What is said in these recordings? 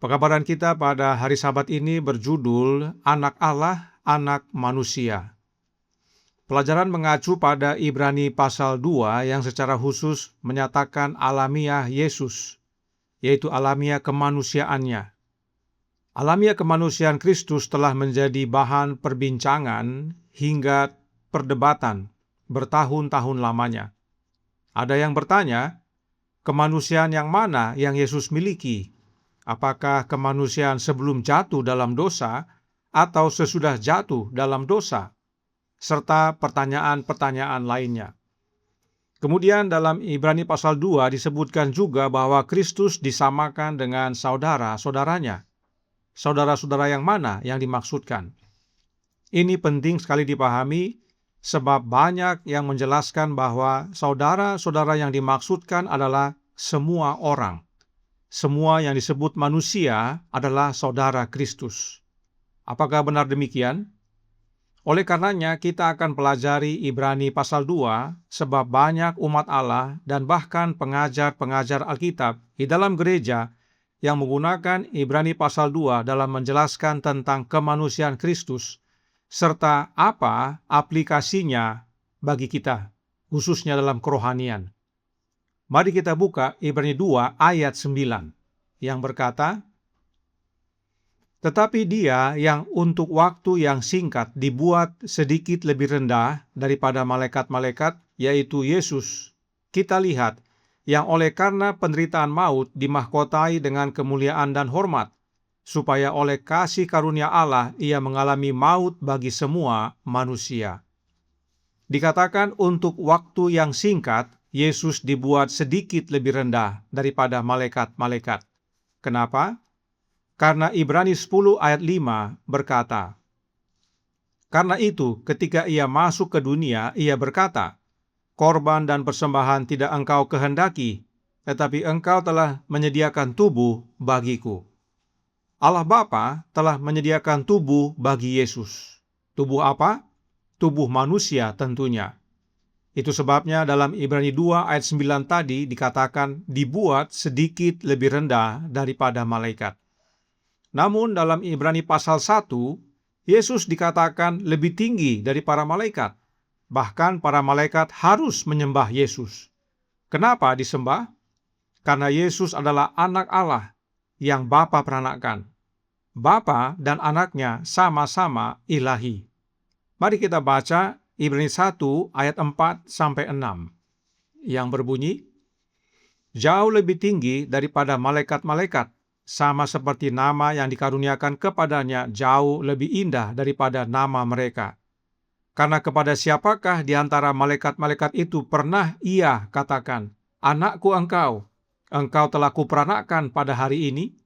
Pekabaran kita pada hari Sabat ini berjudul Anak Allah, Anak Manusia. Pelajaran mengacu pada Ibrani pasal 2 yang secara khusus menyatakan alamiah Yesus, yaitu alamiah kemanusiaannya. Alamiah kemanusiaan Kristus telah menjadi bahan perbincangan hingga perdebatan bertahun-tahun lamanya. Ada yang bertanya, kemanusiaan yang mana yang Yesus miliki? Apakah kemanusiaan sebelum jatuh dalam dosa atau sesudah jatuh dalam dosa? Serta pertanyaan-pertanyaan lainnya. Kemudian dalam Ibrani pasal 2 disebutkan juga bahwa Kristus disamakan dengan saudara-saudaranya. Saudara-saudara yang mana yang dimaksudkan? Ini penting sekali dipahami sebab banyak yang menjelaskan bahwa saudara-saudara yang dimaksudkan adalah semua orang. Semua yang disebut manusia adalah saudara Kristus. Apakah benar demikian? Oleh karenanya kita akan pelajari Ibrani pasal 2 sebab banyak umat Allah dan bahkan pengajar-pengajar Alkitab di dalam gereja yang menggunakan Ibrani pasal 2 dalam menjelaskan tentang kemanusiaan Kristus serta apa aplikasinya bagi kita, khususnya dalam kerohanian. Mari kita buka Ibrani 2 ayat 9 yang berkata, "Tetapi Dia yang untuk waktu yang singkat dibuat sedikit lebih rendah daripada malaikat-malaikat, yaitu Yesus, kita lihat, yang oleh karena penderitaan maut dimahkotai dengan kemuliaan dan hormat, supaya oleh kasih karunia Allah Ia mengalami maut bagi semua manusia." Dikatakan untuk waktu yang singkat, Yesus dibuat sedikit lebih rendah daripada malaikat-malaikat. Kenapa? Karena Ibrani 10 ayat 5 berkata, "Karena itu ketika Ia masuk ke dunia, Ia berkata, korban dan persembahan tidak Engkau kehendaki, tetapi Engkau telah menyediakan tubuh bagiku." Allah Bapa telah menyediakan tubuh bagi Yesus. Tubuh apa? Tubuh manusia tentunya. Itu sebabnya dalam Ibrani 2 ayat 9 tadi dikatakan dibuat sedikit lebih rendah daripada malaikat. Namun dalam Ibrani pasal 1, Yesus dikatakan lebih tinggi dari para malaikat. Bahkan para malaikat harus menyembah Yesus. Kenapa disembah? Karena Yesus adalah anak Allah yang Bapa peranakan. Bapa dan anaknya sama-sama ilahi. Mari kita baca Ibrani 1 ayat 4-6 yang berbunyi, "Jauh lebih tinggi daripada malaikat-malaikat, sama seperti nama yang dikaruniakan kepadanya jauh lebih indah daripada nama mereka. Karena kepada siapakah di antara malaikat-malaikat itu pernah Ia katakan, 'Anakku engkau, engkau telah kuperanakkan pada hari ini,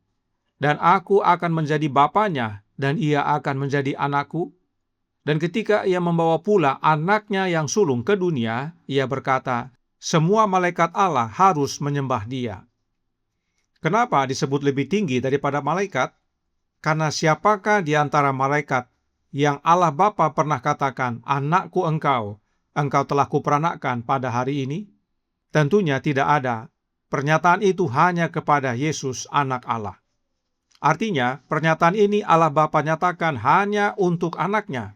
dan aku akan menjadi bapanya, dan ia akan menjadi anakku?' Dan ketika Ia membawa pula anaknya yang sulung ke dunia, Ia berkata, semua malaikat Allah harus menyembah Dia." Kenapa disebut lebih tinggi daripada malaikat? Karena siapakah di antara malaikat yang Allah Bapa pernah katakan, "Anakku engkau, engkau telah kuperanakkan pada hari ini"? Tentunya tidak ada. Pernyataan itu hanya kepada Yesus, anak Allah. Artinya, pernyataan ini Allah Bapa nyatakan hanya untuk anaknya.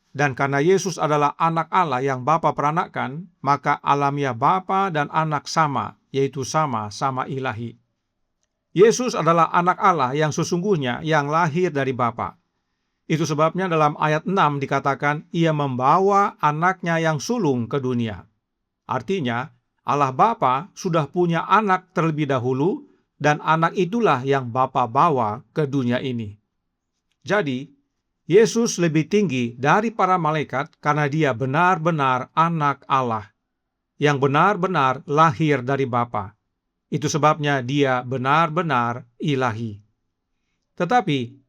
Dan karena Yesus adalah anak Allah yang Bapa peranakkan, maka alamiah Bapa dan anak sama, yaitu sama-sama ilahi. Yesus adalah anak Allah yang sesungguhnya yang lahir dari Bapa. Itu sebabnya dalam ayat 6 dikatakan Ia membawa anaknya yang sulung ke dunia. Artinya, Allah Bapa sudah punya anak terlebih dahulu, dan anak itulah yang Bapa bawa ke dunia ini. Jadi, Yesus lebih tinggi dari para malaikat karena Dia benar-benar anak Allah, yang benar-benar lahir dari Bapa. Itu sebabnya Dia benar-benar ilahi. Tetapi,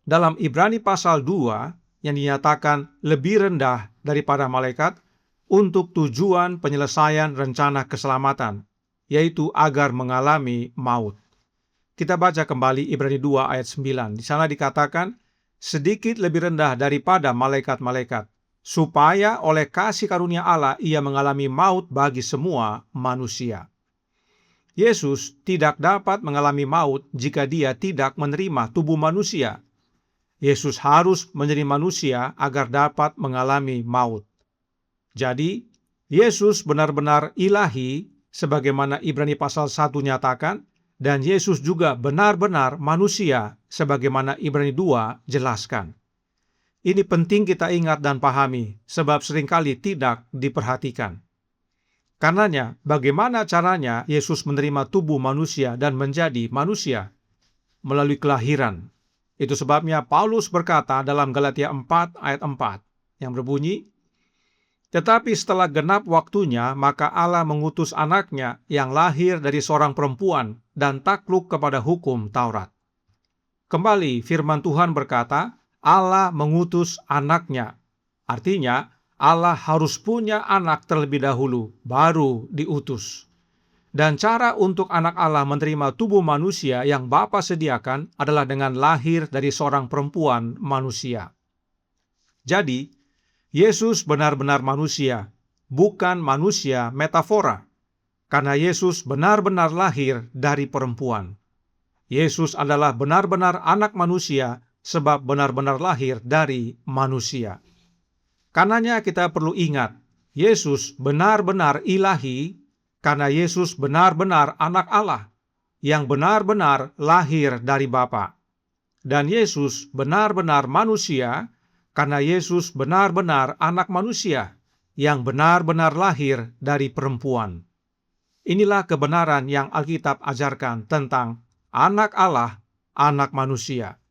dalam Ibrani pasal 2 yang dinyatakan lebih rendah daripada malaikat untuk tujuan penyelesaian rencana keselamatan, yaitu agar mengalami maut. Kita baca kembali Ibrani 2 ayat 9. Di sana dikatakan, sedikit lebih rendah daripada malaikat-malaikat, supaya oleh kasih karunia Allah Ia mengalami maut bagi semua manusia. Yesus tidak dapat mengalami maut jika dia tidak menerima tubuh manusia. Yesus harus menjadi manusia agar dapat mengalami maut. Jadi, Yesus benar-benar ilahi sebagaimana Ibrani pasal 1 nyatakan, dan Yesus juga benar-benar manusia sebagaimana Ibrani 2 jelaskan. Ini penting kita ingat dan pahami, sebab seringkali tidak diperhatikan. Karenanya, bagaimana caranya Yesus menerima tubuh manusia dan menjadi manusia? Melalui kelahiran. Itu sebabnya Paulus berkata dalam Galatia 4 ayat 4, yang berbunyi, "Tetapi setelah genap waktunya, maka Allah mengutus anaknya yang lahir dari seorang perempuan dan takluk kepada hukum Taurat." Kembali firman Tuhan berkata, Allah mengutus anaknya. Artinya, Allah harus punya anak terlebih dahulu, baru diutus. Dan cara untuk anak Allah menerima tubuh manusia yang Bapa sediakan adalah dengan lahir dari seorang perempuan manusia. Jadi, Yesus benar-benar manusia, bukan manusia metafora, karena Yesus benar-benar lahir dari perempuan. Yesus adalah benar-benar anak manusia, sebab benar-benar lahir dari manusia. Karenanya kita perlu ingat, Yesus benar-benar ilahi, karena Yesus benar-benar anak Allah, yang benar-benar lahir dari Bapa. Dan Yesus benar-benar manusia, karena Yesus benar-benar anak manusia, yang benar-benar lahir dari perempuan. Inilah kebenaran yang Alkitab ajarkan tentang anak Allah, anak manusia.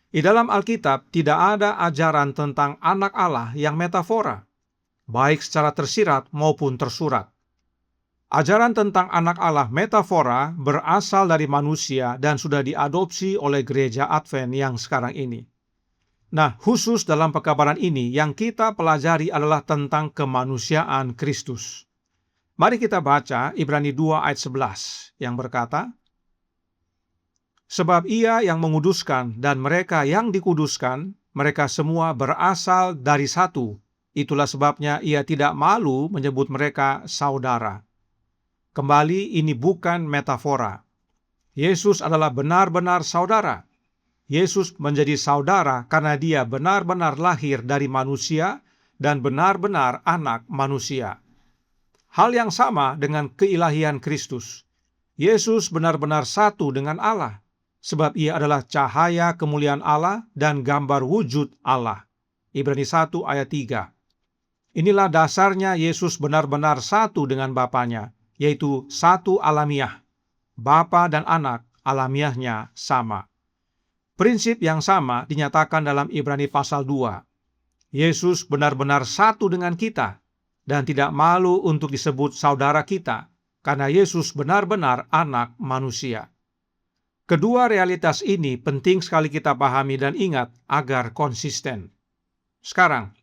Di dalam Alkitab tidak ada ajaran tentang anak Allah yang metafora, baik secara tersirat maupun tersurat. Ajaran tentang anak Allah metafora berasal dari manusia dan sudah diadopsi oleh gereja Advent yang sekarang ini. Nah, khusus dalam pekabaran ini yang kita pelajari adalah tentang kemanusiaan Kristus. Mari kita baca Ibrani 2 ayat 11 yang berkata, "Sebab Ia yang menguduskan dan mereka yang dikuduskan, mereka semua berasal dari satu. Itulah sebabnya Ia tidak malu menyebut mereka saudara." Kembali, ini bukan metafora. Yesus adalah benar-benar saudara. Yesus menjadi saudara karena Dia benar-benar lahir dari manusia dan benar-benar anak manusia. Hal yang sama dengan keilahian Kristus. Yesus benar-benar satu dengan Allah, sebab Ia adalah cahaya kemuliaan Allah dan gambar wujud Allah. Ibrani 1 ayat 3. Inilah dasarnya Yesus benar-benar satu dengan Bapanya, yaitu satu alamiah. Bapa dan anak alamiahnya sama. Prinsip yang sama dinyatakan dalam Ibrani pasal 2. Yesus benar-benar satu dengan kita dan tidak malu untuk disebut saudara kita, karena Yesus benar-benar anak manusia. Kedua realitas ini penting sekali kita pahami dan ingat agar konsisten. Sekarang,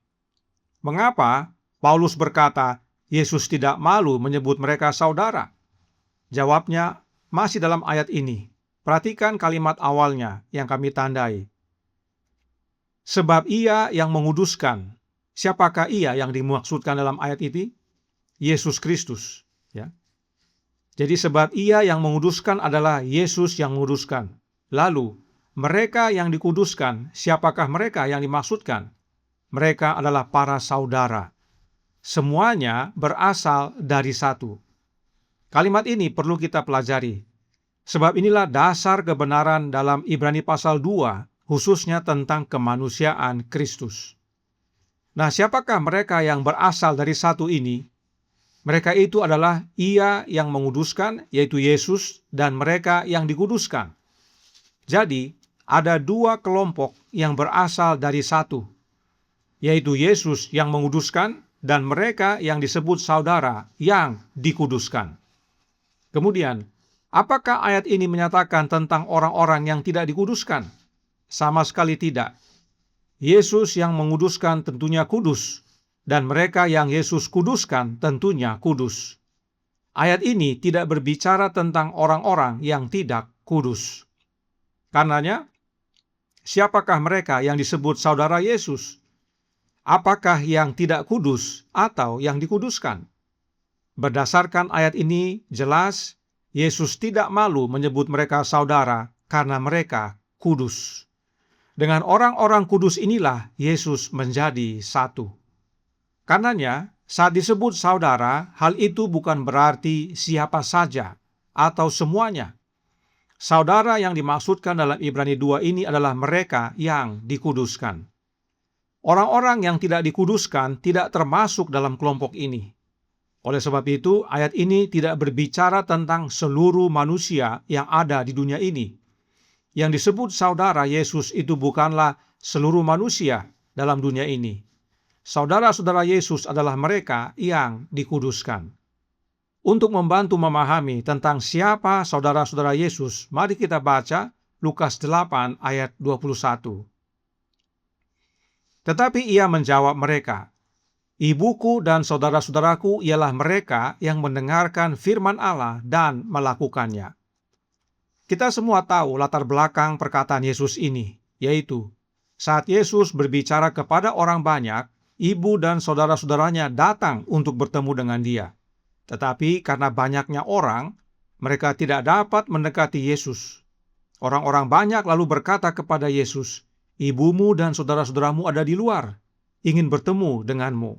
mengapa Paulus berkata Yesus tidak malu menyebut mereka saudara? Jawabnya masih dalam ayat ini. Perhatikan kalimat awalnya yang kami tandai. Sebab Ia yang menguduskan. Siapakah Ia yang dimaksudkan dalam ayat ini? Yesus Kristus. Ya. Jadi sebab Ia yang menguduskan adalah Yesus yang menguduskan. Lalu, mereka yang dikuduskan, siapakah mereka yang dimaksudkan? Mereka adalah para saudara. Semuanya berasal dari satu. Kalimat ini perlu kita pelajari. Sebab inilah dasar kebenaran dalam Ibrani pasal 2, khususnya tentang kemanusiaan Kristus. Nah, siapakah mereka yang berasal dari satu ini? Mereka itu adalah Ia yang menguduskan, yaitu Yesus, dan mereka yang dikuduskan. Jadi, ada dua kelompok yang berasal dari satu, yaitu Yesus yang menguduskan dan mereka yang disebut saudara yang dikuduskan. Kemudian, apakah ayat ini menyatakan tentang orang-orang yang tidak dikuduskan? Sama sekali tidak. Yesus yang menguduskan tentunya kudus, dan mereka yang Yesus kuduskan tentunya kudus. Ayat ini tidak berbicara tentang orang-orang yang tidak kudus. Karenanya, siapakah mereka yang disebut saudara Yesus? Apakah yang tidak kudus atau yang dikuduskan? Berdasarkan ayat ini jelas, Yesus tidak malu menyebut mereka saudara karena mereka kudus. Dengan orang-orang kudus inilah Yesus menjadi satu. Karenanya, saat disebut saudara, hal itu bukan berarti siapa saja atau semuanya. Saudara yang dimaksudkan dalam Ibrani 2 ini adalah mereka yang dikuduskan. Orang-orang yang tidak dikuduskan tidak termasuk dalam kelompok ini. Oleh sebab itu, ayat ini tidak berbicara tentang seluruh manusia yang ada di dunia ini. Yang disebut saudara Yesus itu bukanlah seluruh manusia dalam dunia ini. Saudara-saudara Yesus adalah mereka yang dikuduskan. Untuk membantu memahami tentang siapa saudara-saudara Yesus, mari kita baca Lukas 8 ayat 21. Tetapi ia menjawab mereka, "Ibuku dan saudara-saudaraku ialah mereka yang mendengarkan firman Allah dan melakukannya." Kita semua tahu latar belakang perkataan Yesus ini, yaitu saat Yesus berbicara kepada orang banyak, ibu dan saudara-saudaranya datang untuk bertemu dengan dia. Tetapi karena banyaknya orang, mereka tidak dapat mendekati Yesus. Orang-orang banyak lalu berkata kepada Yesus, "Ibumu dan saudara-saudaramu ada di luar, ingin bertemu denganmu."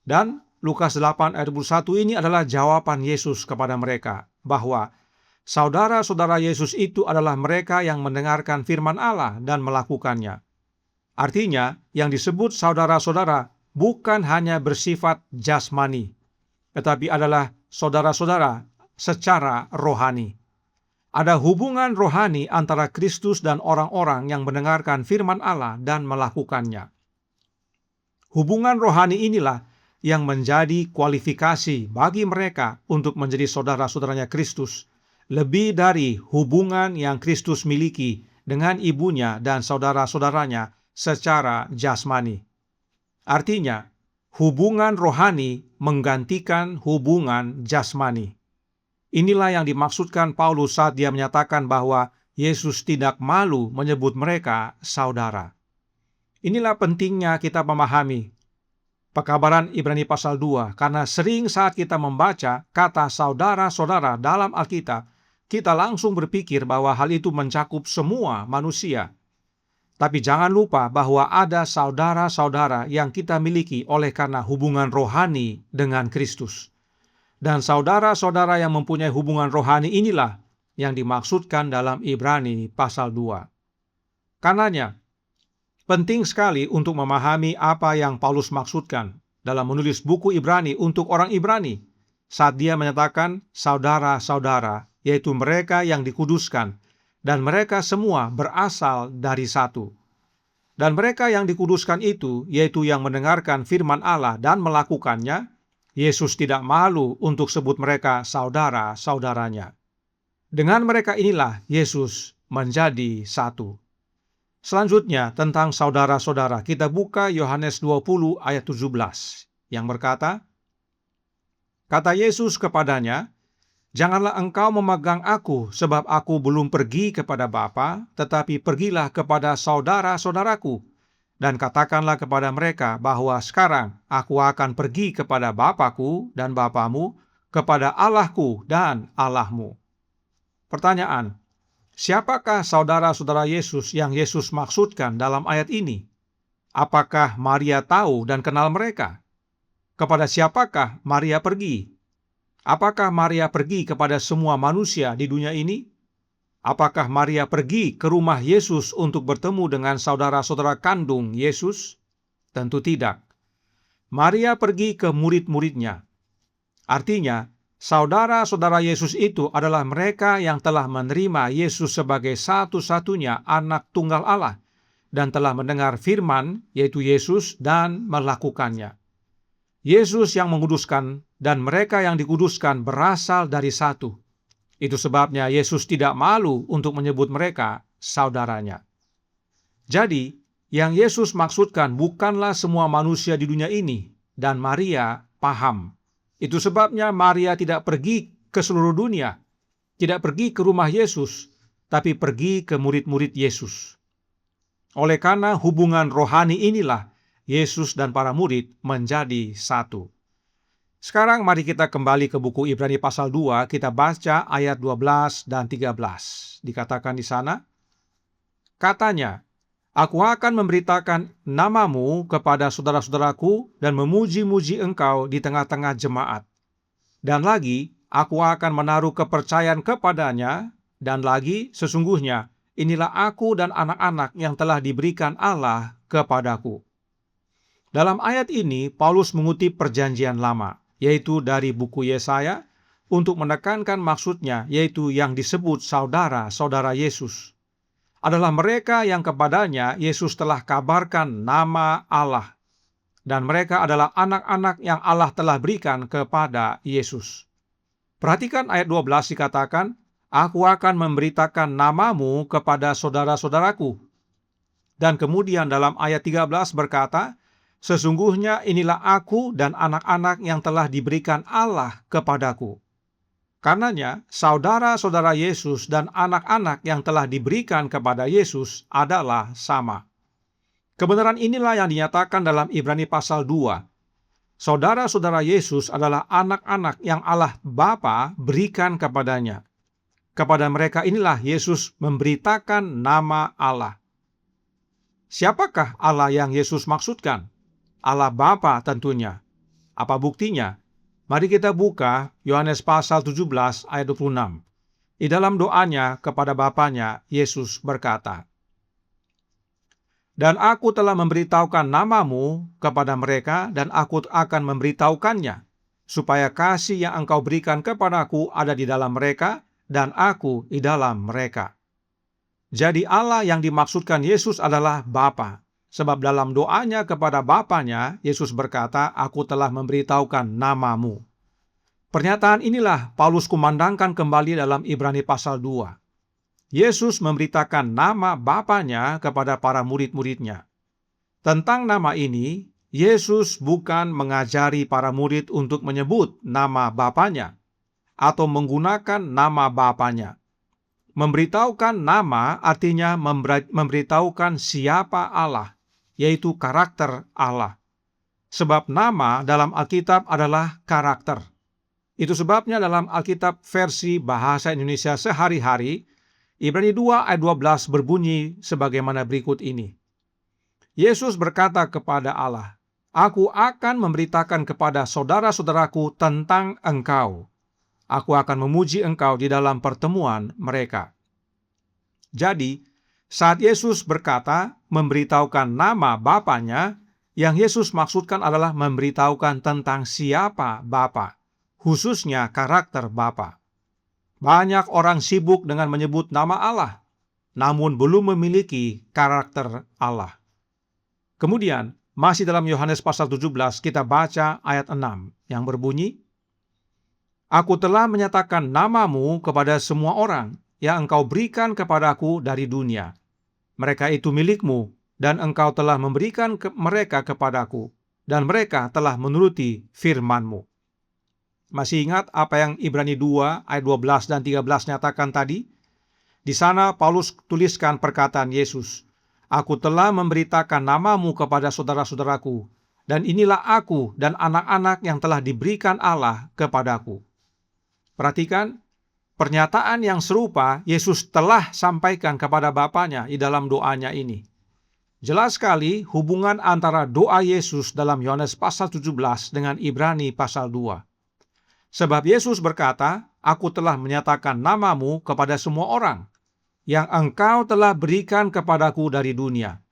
Dan Lukas 8 ayat 21 ini adalah jawaban Yesus kepada mereka, bahwa saudara-saudara Yesus itu adalah mereka yang mendengarkan firman Allah dan melakukannya. Artinya, yang disebut saudara-saudara bukan hanya bersifat jasmani, tetapi adalah saudara-saudara secara rohani. Ada hubungan rohani antara Kristus dan orang-orang yang mendengarkan firman Allah dan melakukannya. Hubungan rohani inilah yang menjadi kualifikasi bagi mereka untuk menjadi saudara-saudaranya Kristus, lebih dari hubungan yang Kristus miliki dengan ibunya dan saudara-saudaranya secara jasmani. Artinya, hubungan rohani menggantikan hubungan jasmani. Inilah yang dimaksudkan Paulus saat dia menyatakan bahwa Yesus tidak malu menyebut mereka saudara. Inilah pentingnya kita memahami pekabaran Ibrani pasal 2, karena sering saat kita membaca kata saudara-saudara dalam Alkitab, kita langsung berpikir bahwa hal itu mencakup semua manusia. Tapi jangan lupa bahwa ada saudara-saudara yang kita miliki oleh karena hubungan rohani dengan Kristus. Dan saudara-saudara yang mempunyai hubungan rohani inilah yang dimaksudkan dalam Ibrani pasal 2. Karenanya, penting sekali untuk memahami apa yang Paulus maksudkan dalam menulis buku Ibrani untuk orang Ibrani saat dia menyatakan saudara-saudara, yaitu mereka yang dikuduskan, dan mereka semua berasal dari satu. Dan mereka yang dikuduskan itu, yaitu yang mendengarkan firman Allah dan melakukannya, Yesus tidak malu untuk sebut mereka saudara-saudaranya. Dengan mereka inilah Yesus menjadi satu. Selanjutnya tentang saudara-saudara, kita buka Yohanes 20 ayat 17 yang berkata, kata Yesus kepadanya, "Janganlah engkau memegang aku, sebab aku belum pergi kepada Bapa, tetapi pergilah kepada saudara-saudaraku, dan katakanlah kepada mereka bahwa sekarang aku akan pergi kepada Bapa-Ku dan Bapamu, kepada Allah-Ku dan Allahmu." Pertanyaan, siapakah saudara-saudara Yesus yang Yesus maksudkan dalam ayat ini? Apakah Maria tahu dan kenal mereka? Kepada siapakah Maria pergi? Apakah Maria pergi kepada semua manusia di dunia ini? Apakah Maria pergi ke rumah Yesus untuk bertemu dengan saudara-saudara kandung Yesus? Tentu tidak. Maria pergi ke murid-muridnya. Artinya, saudara-saudara Yesus itu adalah mereka yang telah menerima Yesus sebagai satu-satunya anak tunggal Allah dan telah mendengar firman, yaitu Yesus, dan melakukannya. Yesus yang menguduskan dan mereka yang dikuduskan berasal dari satu. Itu sebabnya Yesus tidak malu untuk menyebut mereka saudaranya. Jadi, yang Yesus maksudkan bukanlah semua manusia di dunia ini, dan Maria paham. Itu sebabnya Maria tidak pergi ke seluruh dunia, tidak pergi ke rumah Yesus, tapi pergi ke murid-murid Yesus. Oleh karena hubungan rohani inilah, Yesus dan para murid menjadi satu. Sekarang mari kita kembali ke buku Ibrani pasal 2, kita baca ayat 12 dan 13. Dikatakan di sana, katanya, "Aku akan memberitakan namamu kepada saudara-saudaraku dan memuji-muji engkau di tengah-tengah jemaat. Dan lagi, aku akan menaruh kepercayaan kepadanya, dan lagi, sesungguhnya, inilah aku dan anak-anak yang telah diberikan Allah kepadaku." Dalam ayat ini, Paulus mengutip perjanjian lama, yaitu dari buku Yesaya, untuk menekankan maksudnya, yaitu yang disebut saudara-saudara Yesus. Adalah mereka yang kepadanya Yesus telah kabarkan nama Allah. Dan mereka adalah anak-anak yang Allah telah berikan kepada Yesus. Perhatikan ayat 12 dikatakan, "Aku akan memberitakan namamu kepada saudara-saudaraku." Dan kemudian dalam ayat 13 berkata, "Sesungguhnya inilah aku dan anak-anak yang telah diberikan Allah kepadaku." Karenanya, saudara-saudara Yesus dan anak-anak yang telah diberikan kepada Yesus adalah sama. Kebenaran inilah yang dinyatakan dalam Ibrani pasal 2. Saudara-saudara Yesus adalah anak-anak yang Allah Bapa berikan kepadanya. Kepada mereka inilah Yesus memberitakan nama Allah. Siapakah Allah yang Yesus maksudkan? Allah Bapa tentunya. Apa buktinya? Mari kita buka Yohanes pasal 17 ayat 26. Di dalam doanya kepada Bapanya, Yesus berkata, "Dan aku telah memberitahukan namamu kepada mereka, dan aku akan memberitahukannya, supaya kasih yang engkau berikan kepadaku ada di dalam mereka, dan aku di dalam mereka." Jadi Allah yang dimaksudkan Yesus adalah Bapa. Sebab dalam doanya kepada Bapanya, Yesus berkata, "Aku telah memberitahukan namamu." Pernyataan inilah Paulus kumandangkan kembali dalam Ibrani pasal 2. Yesus memberitakan nama Bapanya kepada para murid-muridnya. Tentang nama ini, Yesus bukan mengajari para murid untuk menyebut nama Bapanya atau menggunakan nama Bapanya. Memberitahukan nama artinya memberitahukan siapa Allah, yaitu karakter Allah. Sebab nama dalam Alkitab adalah karakter. Itu sebabnya dalam Alkitab versi bahasa Indonesia sehari-hari, Ibrani 2 ayat 12 berbunyi sebagaimana berikut ini. Yesus berkata kepada Allah, "Aku akan memberitakan kepada saudara-saudaraku tentang engkau. Aku akan memuji engkau di dalam pertemuan mereka." Jadi, saat Yesus berkata memberitahukan nama Bapanya, yang Yesus maksudkan adalah memberitahukan tentang siapa Bapa, khususnya karakter Bapa. Banyak orang sibuk dengan menyebut nama Allah, namun belum memiliki karakter Allah. Kemudian, masih dalam Yohanes pasal 17, kita baca ayat 6 yang berbunyi, "Aku telah menyatakan namamu kepada semua orang yang engkau berikan kepadaku dari dunia. Mereka itu milikmu, dan engkau telah memberikan mereka kepadaku, dan mereka telah menuruti firman-mu." Masih ingat apa yang Ibrani 2 ayat 12 dan 13 nyatakan tadi? Di sana Paulus tuliskan perkataan Yesus, "Aku telah memberitakan namamu kepada saudara-saudaraku, dan inilah aku dan anak-anak yang telah diberikan Allah kepadaku." Perhatikan, pernyataan yang serupa Yesus telah sampaikan kepada Bapanya di dalam doanya ini. Jelas sekali hubungan antara doa Yesus dalam Yohanes pasal 17 dengan Ibrani pasal 2. Sebab Yesus berkata, "Aku telah menyatakan namamu kepada semua orang, yang engkau telah berikan kepadaku dari dunia."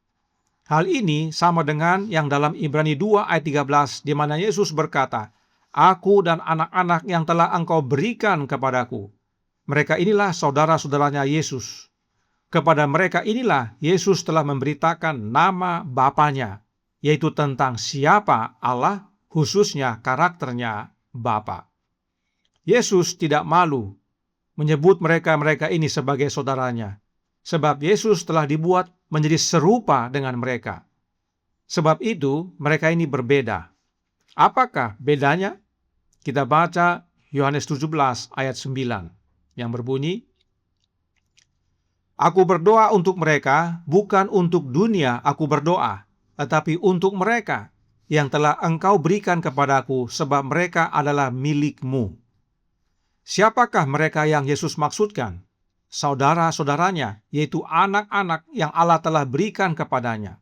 Hal ini sama dengan yang dalam Ibrani 2 ayat 13, di mana Yesus berkata, "Aku dan anak-anak yang telah engkau berikan kepadaku." Mereka inilah saudara-saudaranya Yesus. Kepada mereka inilah Yesus telah memberitakan nama Bapanya, yaitu tentang siapa Allah, khususnya karakternya Bapa. Yesus tidak malu menyebut mereka-mereka ini sebagai saudaranya, sebab Yesus telah dibuat menjadi serupa dengan mereka. Sebab itu mereka ini berbeda. Apakah bedanya? Kita baca Yohanes 17 ayat 9 yang berbunyi, "Aku berdoa untuk mereka, bukan untuk dunia aku berdoa, tetapi untuk mereka, yang telah engkau berikan kepadaku, sebab mereka adalah milik-Mu. Siapakah mereka yang Yesus maksudkan? Saudara-saudaranya, yaitu anak-anak yang Allah telah berikan kepadanya.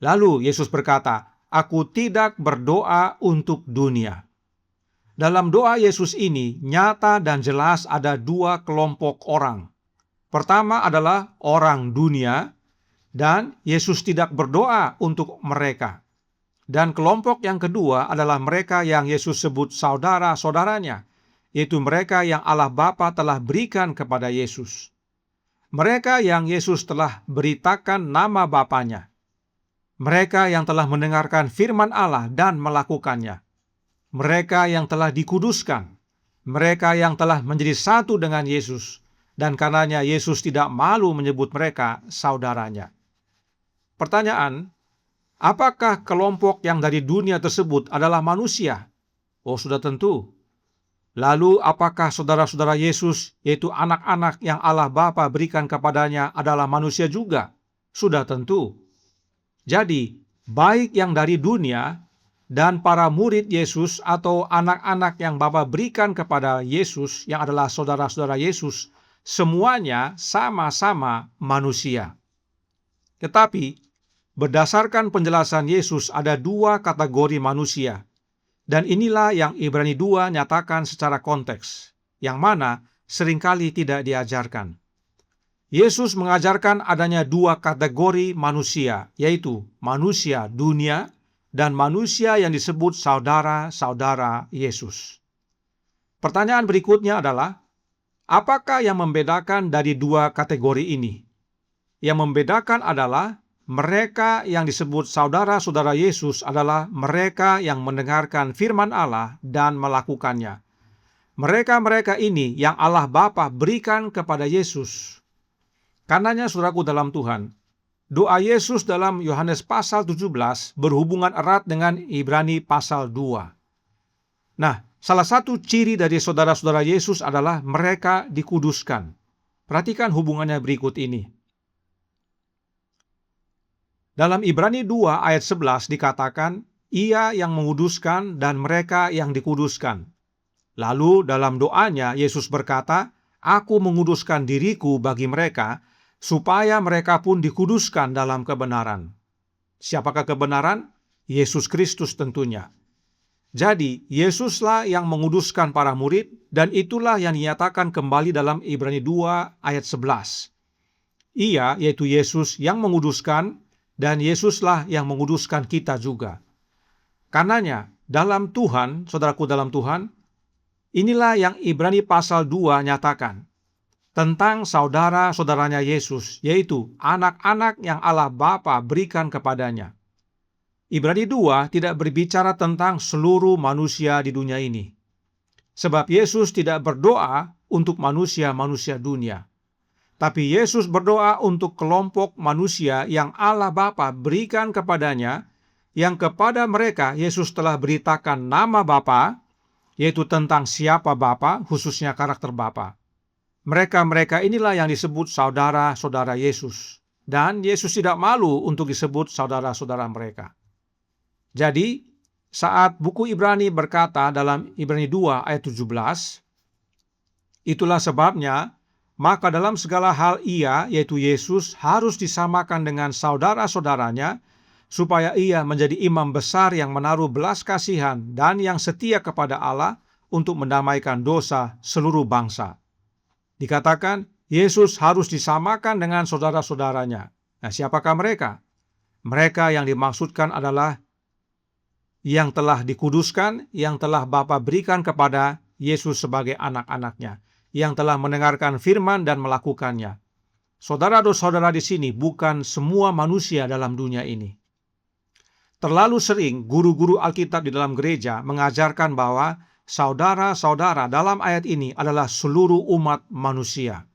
Lalu Yesus berkata, "Aku tidak berdoa untuk dunia." Dalam doa Yesus ini nyata dan jelas ada dua kelompok orang. Pertama adalah orang dunia, dan Yesus tidak berdoa untuk mereka. Dan kelompok yang kedua adalah mereka yang Yesus sebut saudara-saudaranya, yaitu mereka yang Allah Bapa telah berikan kepada Yesus. Mereka yang Yesus telah beritakan nama Bapanya. Mereka yang telah mendengarkan firman Allah dan melakukannya. Mereka yang telah dikuduskan, mereka yang telah menjadi satu dengan Yesus, dan karenanya Yesus tidak malu menyebut mereka saudaranya. Pertanyaan, apakah kelompok yang dari dunia tersebut adalah manusia? Oh, sudah tentu. Lalu apakah saudara-saudara Yesus, yaitu anak-anak yang Allah Bapa berikan kepadanya, adalah manusia juga? Sudah tentu. Jadi, baik yang dari dunia dan para murid Yesus atau anak-anak yang Bapa berikan kepada Yesus yang adalah saudara-saudara Yesus, semuanya sama-sama manusia. Tetapi, berdasarkan penjelasan Yesus ada dua kategori manusia, dan inilah yang Ibrani 2 nyatakan secara konteks, yang mana seringkali tidak diajarkan. Yesus mengajarkan adanya dua kategori manusia, yaitu manusia dunia dan manusia yang disebut saudara-saudara Yesus. Pertanyaan berikutnya adalah, apakah yang membedakan dari dua kategori ini? Yang membedakan adalah mereka yang disebut saudara-saudara Yesus adalah mereka yang mendengarkan firman Allah dan melakukannya. Mereka-mereka ini yang Allah Bapa berikan kepada Yesus. Karenanya, saudaraku dalam Tuhan, doa Yesus dalam Yohanes pasal 17 berhubungan erat dengan Ibrani pasal 2. Nah, salah satu ciri dari saudara-saudara Yesus adalah mereka dikuduskan. Perhatikan hubungannya berikut ini. Dalam Ibrani 2 ayat 11 dikatakan, Ia yang menguduskan dan mereka yang dikuduskan. Lalu dalam doanya Yesus berkata, Aku menguduskan diriku bagi mereka, supaya mereka pun dikuduskan dalam kebenaran. Siapakah kebenaran? Yesus Kristus tentunya. Jadi, Yesuslah yang menguduskan para murid, dan itulah yang dinyatakan kembali dalam Ibrani 2 ayat 11. Ia, yaitu Yesus, yang menguduskan, dan Yesuslah yang menguduskan kita juga. Karenanya, dalam Tuhan, saudaraku dalam Tuhan, inilah yang Ibrani pasal 2 nyatakan tentang saudara-saudaranya Yesus, yaitu anak-anak yang Allah Bapa berikan kepadanya. Ibrani 2 tidak berbicara tentang seluruh manusia di dunia ini. Sebab Yesus tidak berdoa untuk manusia-manusia dunia. Tapi Yesus berdoa untuk kelompok manusia yang Allah Bapa berikan kepadanya, yang kepada mereka Yesus telah beritakan nama Bapa, yaitu tentang siapa Bapa, khususnya karakter Bapa. Mereka-mereka inilah yang disebut saudara-saudara Yesus. Dan Yesus tidak malu untuk disebut saudara-saudara mereka. Jadi, saat buku Ibrani berkata dalam Ibrani 2 ayat 17, itulah sebabnya, maka dalam segala hal ia, yaitu Yesus, harus disamakan dengan saudara-saudaranya, supaya ia menjadi imam besar yang menaruh belas kasihan dan yang setia kepada Allah untuk mendamaikan dosa seluruh bangsa. Dikatakan, Yesus harus disamakan dengan saudara-saudaranya. Nah, siapakah mereka? Mereka yang dimaksudkan adalah yang telah dikuduskan, yang telah Bapa berikan kepada Yesus sebagai anak-anaknya, yang telah mendengarkan firman dan melakukannya. Saudara-saudara di sini bukan semua manusia dalam dunia ini. Terlalu sering guru-guru Alkitab di dalam gereja mengajarkan bahwa saudara-saudara dalam ayat ini adalah seluruh umat manusia.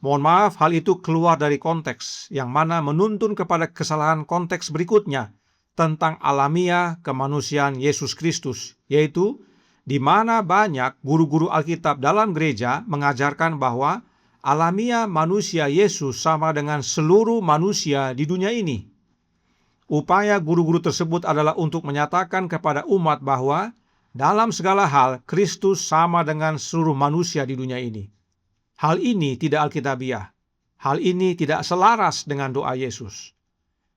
Mohon maaf, hal itu keluar dari konteks, yang mana menuntun kepada kesalahan konteks berikutnya tentang alamiah kemanusiaan Yesus Kristus, yaitu di mana banyak guru-guru Alkitab dalam gereja mengajarkan bahwa alamiah manusia Yesus sama dengan seluruh manusia di dunia ini. Upaya guru-guru tersebut adalah untuk menyatakan kepada umat bahwa dalam segala hal Kristus sama dengan seluruh manusia di dunia ini. Hal ini tidak alkitabiah. Hal ini tidak selaras dengan doa Yesus.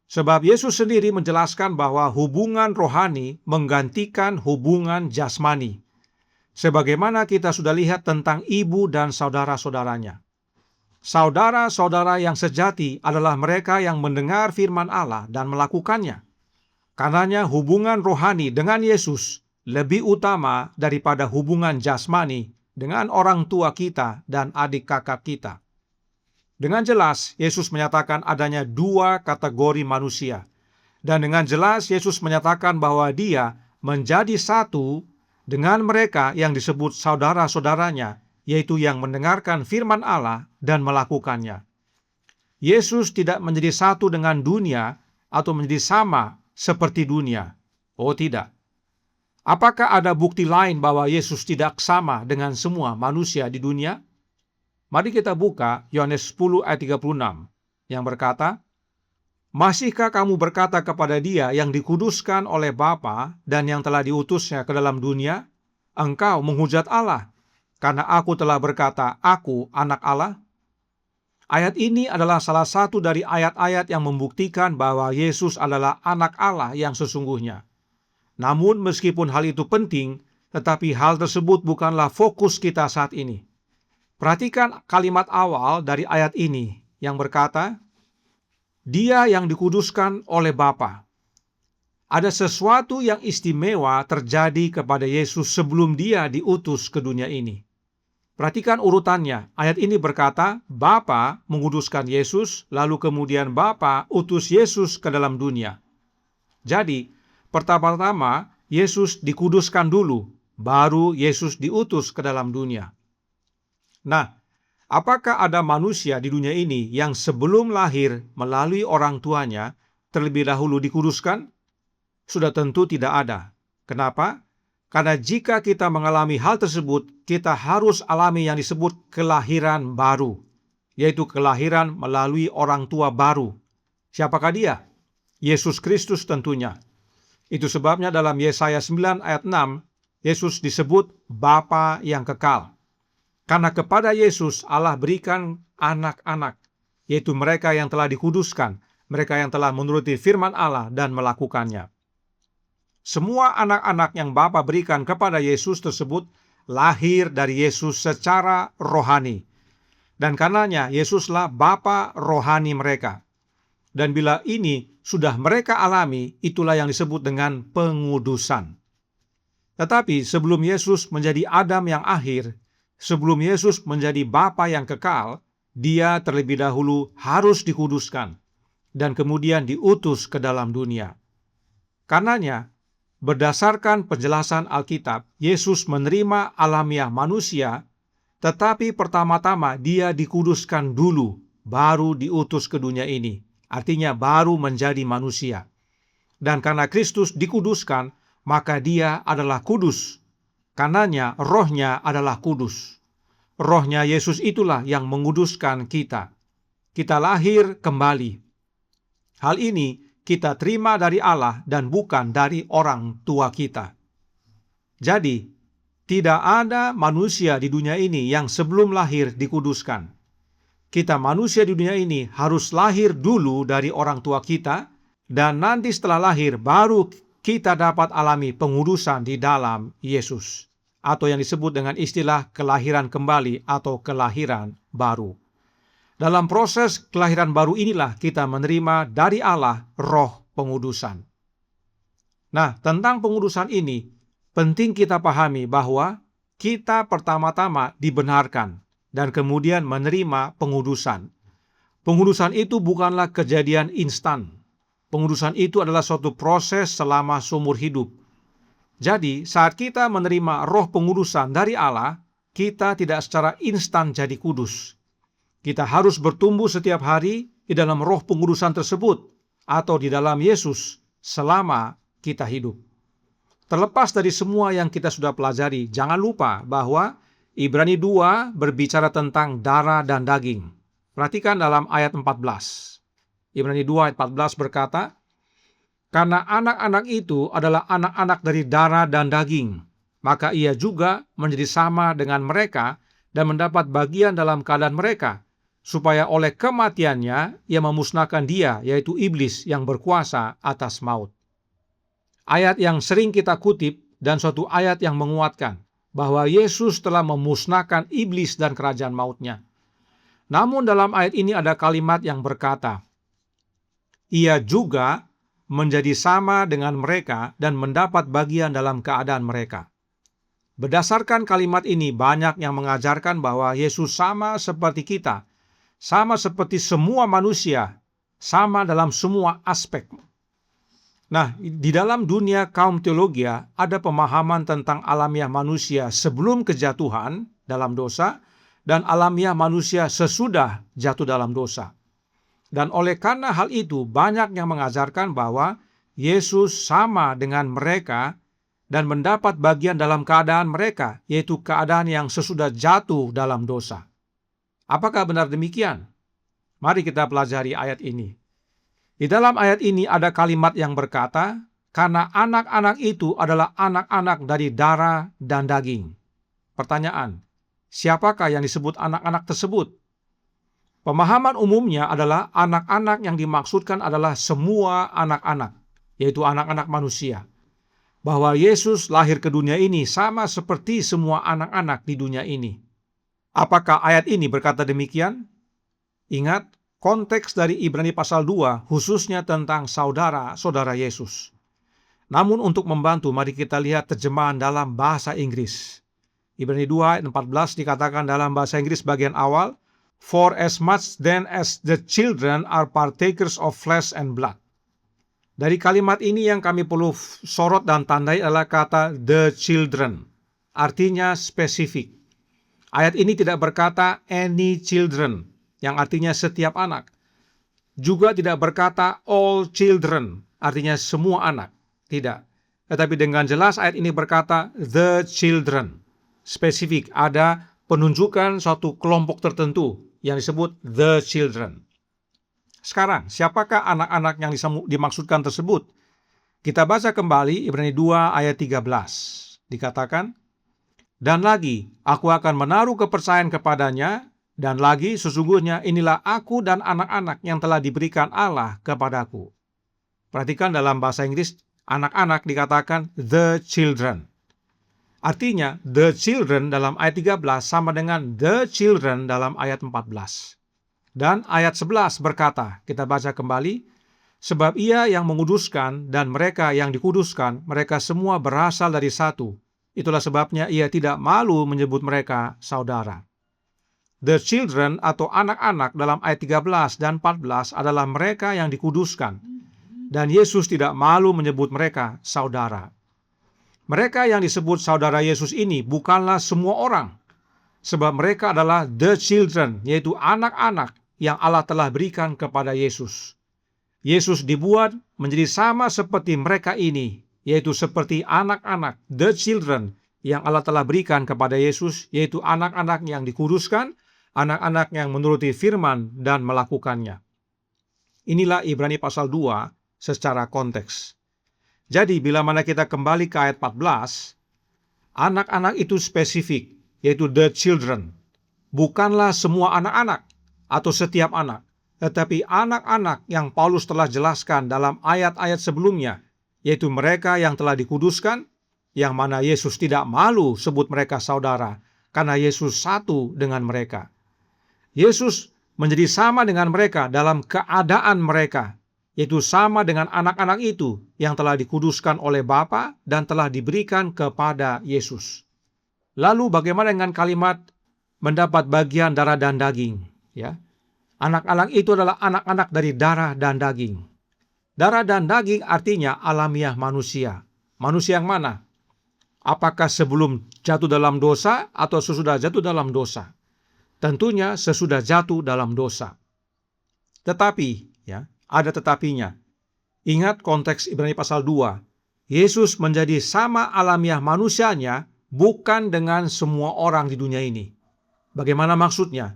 Sebab Yesus sendiri menjelaskan bahwa hubungan rohani menggantikan hubungan jasmani. Sebagaimana kita sudah lihat tentang ibu dan saudara-saudaranya. Saudara-saudara yang sejati adalah mereka yang mendengar firman Allah dan melakukannya. Karenanya hubungan rohani dengan Yesus lebih utama daripada hubungan jasmani dengan orang tua kita dan adik kakak kita. Dengan jelas, Yesus menyatakan adanya dua kategori manusia. Dan dengan jelas, Yesus menyatakan bahwa Dia menjadi satu dengan mereka yang disebut saudara-saudaranya, yaitu yang mendengarkan firman Allah dan melakukannya. Yesus tidak menjadi satu dengan dunia atau menjadi sama seperti dunia. Oh tidak. Apakah ada bukti lain bahwa Yesus tidak sama dengan semua manusia di dunia? Mari kita buka Yohanes 10 ayat 36 yang berkata, "Masihkah kamu berkata kepada Dia yang dikuduskan oleh Bapa dan yang telah diutusnya ke dalam dunia, engkau menghujat Allah, karena aku telah berkata, aku anak Allah?" Ayat ini adalah salah satu dari ayat-ayat yang membuktikan bahwa Yesus adalah anak Allah yang sesungguhnya. Namun meskipun hal itu penting, tetapi hal tersebut bukanlah fokus kita saat ini. Perhatikan kalimat awal dari ayat ini yang berkata, Dia yang dikuduskan oleh Bapa. Ada sesuatu yang istimewa terjadi kepada Yesus sebelum Dia diutus ke dunia ini. Perhatikan urutannya. Ayat ini berkata, Bapa menguduskan Yesus, lalu kemudian Bapa utus Yesus ke dalam dunia. Jadi, pertama-tama Yesus dikuduskan dulu, baru Yesus diutus ke dalam dunia. Nah, apakah ada manusia di dunia ini yang sebelum lahir melalui orang tuanya terlebih dahulu dikuduskan? Sudah tentu tidak ada. Kenapa? Karena jika kita mengalami hal tersebut, kita harus alami yang disebut kelahiran baru, yaitu kelahiran melalui orang tua baru. Siapakah dia? Yesus Kristus tentunya. Itu sebabnya dalam Yesaya 9 ayat 6, Yesus disebut Bapa yang kekal. Karena kepada Yesus Allah berikan anak-anak, yaitu mereka yang telah dikuduskan, mereka yang telah menuruti firman Allah dan melakukannya. Semua anak-anak yang Bapa berikan kepada Yesus tersebut lahir dari Yesus secara rohani. Dan karenanya Yesuslah Bapa rohani mereka. Dan bila ini sudah mereka alami, itulah yang disebut dengan pengudusan. Tetapi sebelum Yesus menjadi Adam yang akhir, sebelum Yesus menjadi Bapa yang kekal, Dia terlebih dahulu harus dikuduskan dan kemudian diutus ke dalam dunia. Karenanya, berdasarkan penjelasan Alkitab, Yesus menerima alamiah manusia, tetapi pertama-tama Dia dikuduskan dulu, baru diutus ke dunia ini. Artinya baru menjadi manusia. Dan karena Kristus dikuduskan, maka Dia adalah kudus. Karenanya rohnya adalah kudus. Rohnya Yesus itulah yang menguduskan kita. Kita lahir kembali. Hal ini kita terima dari Allah dan bukan dari orang tua kita. Jadi, tidak ada manusia di dunia ini yang sebelum lahir dikuduskan. Kita manusia di dunia ini harus lahir dulu dari orang tua kita, dan nanti setelah lahir baru kita dapat alami pengudusan di dalam Yesus, atau yang disebut dengan istilah kelahiran kembali atau kelahiran baru. Dalam proses kelahiran baru inilah kita menerima dari Allah roh pengudusan. Nah, tentang pengudusan ini, penting kita pahami bahwa kita pertama-tama dibenarkan dan kemudian menerima pengudusan. Pengudusan itu bukanlah kejadian instan. Pengudusan itu adalah suatu proses selama seumur hidup. Jadi, saat kita menerima roh pengudusan dari Allah, kita tidak secara instan jadi kudus. Kita harus bertumbuh setiap hari di dalam roh pengudusan tersebut atau di dalam Yesus selama kita hidup. Terlepas dari semua yang kita sudah pelajari, jangan lupa bahwa Ibrani 2 berbicara tentang darah dan daging. Perhatikan dalam ayat 14. Ibrani 2 ayat 14 berkata, Karena anak-anak itu adalah anak-anak dari darah dan daging, maka ia juga menjadi sama dengan mereka dan mendapat bagian dalam keadaan mereka, supaya oleh kematiannya ia memusnahkan dia, yaitu iblis yang berkuasa atas maut. Ayat yang sering kita kutip dan suatu ayat yang menguatkan bahwa Yesus telah memusnahkan iblis dan kerajaan mautnya. Namun dalam ayat ini ada kalimat yang berkata, ia juga menjadi sama dengan mereka dan mendapat bagian dalam keadaan mereka. Berdasarkan kalimat ini, banyak yang mengajarkan bahwa Yesus sama seperti kita, sama seperti semua manusia, sama dalam semua aspek. Nah, di dalam dunia kaum teologia ada pemahaman tentang alamiah manusia sebelum kejatuhan dalam dosa dan alamiah manusia sesudah jatuh dalam dosa. Dan oleh karena hal itu, banyak yang mengajarkan bahwa Yesus sama dengan mereka dan mendapat bagian dalam keadaan mereka, yaitu keadaan yang sesudah jatuh dalam dosa. Apakah benar demikian? Mari kita pelajari ayat ini. Di dalam ayat ini ada kalimat yang berkata, karena anak-anak itu adalah anak-anak dari darah dan daging. Pertanyaan, siapakah yang disebut anak-anak tersebut? Pemahaman umumnya adalah anak-anak yang dimaksudkan adalah semua anak-anak, yaitu anak-anak manusia. Bahwa Yesus lahir ke dunia ini sama seperti semua anak-anak di dunia ini. Apakah ayat ini berkata demikian? Ingat, konteks dari Ibrani pasal 2 khususnya tentang saudara-saudara Yesus. Namun untuk membantu, mari kita lihat terjemahan dalam bahasa Inggris. Ibrani 2 ayat 14 dikatakan dalam bahasa Inggris bagian awal, for as much then as the children are partakers of flesh and blood. Dari kalimat ini yang kami perlu sorot dan tandai adalah kata the children. Artinya spesifik. Ayat ini tidak berkata any children, yang artinya setiap anak. Juga tidak berkata all children, artinya semua anak. Tidak. Tetapi dengan jelas ayat ini berkata the children. Spesifik, ada penunjukan suatu kelompok tertentu yang disebut the children. Sekarang, siapakah anak-anak yang dimaksudkan tersebut? Kita baca kembali Ibrani 2 ayat 13. Dikatakan, dan lagi, aku akan menaruh kepercayaan kepadanya, dan lagi sesungguhnya inilah aku dan anak-anak yang telah diberikan Allah kepadaku. Perhatikan dalam bahasa Inggris, anak-anak dikatakan the children. Artinya, the children dalam ayat 13 sama dengan the children dalam ayat 14. Dan ayat 11 berkata, kita baca kembali, sebab ia yang menguduskan dan mereka yang dikuduskan, mereka semua berasal dari satu. Itulah sebabnya ia tidak malu menyebut mereka saudara. The children atau anak-anak dalam ayat 13 dan 14 adalah mereka yang dikuduskan. Dan Yesus tidak malu menyebut mereka saudara. Mereka yang disebut saudara Yesus ini bukanlah semua orang, sebab mereka adalah the children, yaitu anak-anak yang Allah telah berikan kepada Yesus. Yesus dibuat menjadi sama seperti mereka ini, yaitu seperti anak-anak, the children, yang Allah telah berikan kepada Yesus, yaitu anak-anak yang dikuduskan, anak-anak yang menuruti firman dan melakukannya. Inilah Ibrani pasal 2 secara konteks. Jadi, bila mana kita kembali ke ayat 14, anak-anak itu spesifik, yaitu the children. Bukanlah semua anak-anak atau setiap anak, tetapi anak-anak yang Paulus telah jelaskan dalam ayat-ayat sebelumnya, yaitu mereka yang telah dikuduskan, yang mana Yesus tidak malu sebut mereka saudara, karena Yesus satu dengan mereka. Yesus menjadi sama dengan mereka dalam keadaan mereka, yaitu sama dengan anak-anak itu yang telah dikuduskan oleh Bapa dan telah diberikan kepada Yesus. Lalu bagaimana dengan kalimat mendapat bagian darah dan daging? Ya, anak-anak itu adalah anak-anak dari darah dan daging. Darah dan daging artinya alamiah manusia. Manusia yang mana? Apakah sebelum jatuh dalam dosa atau sesudah jatuh dalam dosa? Tentunya sesudah jatuh dalam dosa. Tetapi, ya, ada tetapinya. Ingat konteks Ibrani pasal 2. Yesus menjadi sama alamiah manusianya bukan dengan semua orang di dunia ini. Bagaimana maksudnya?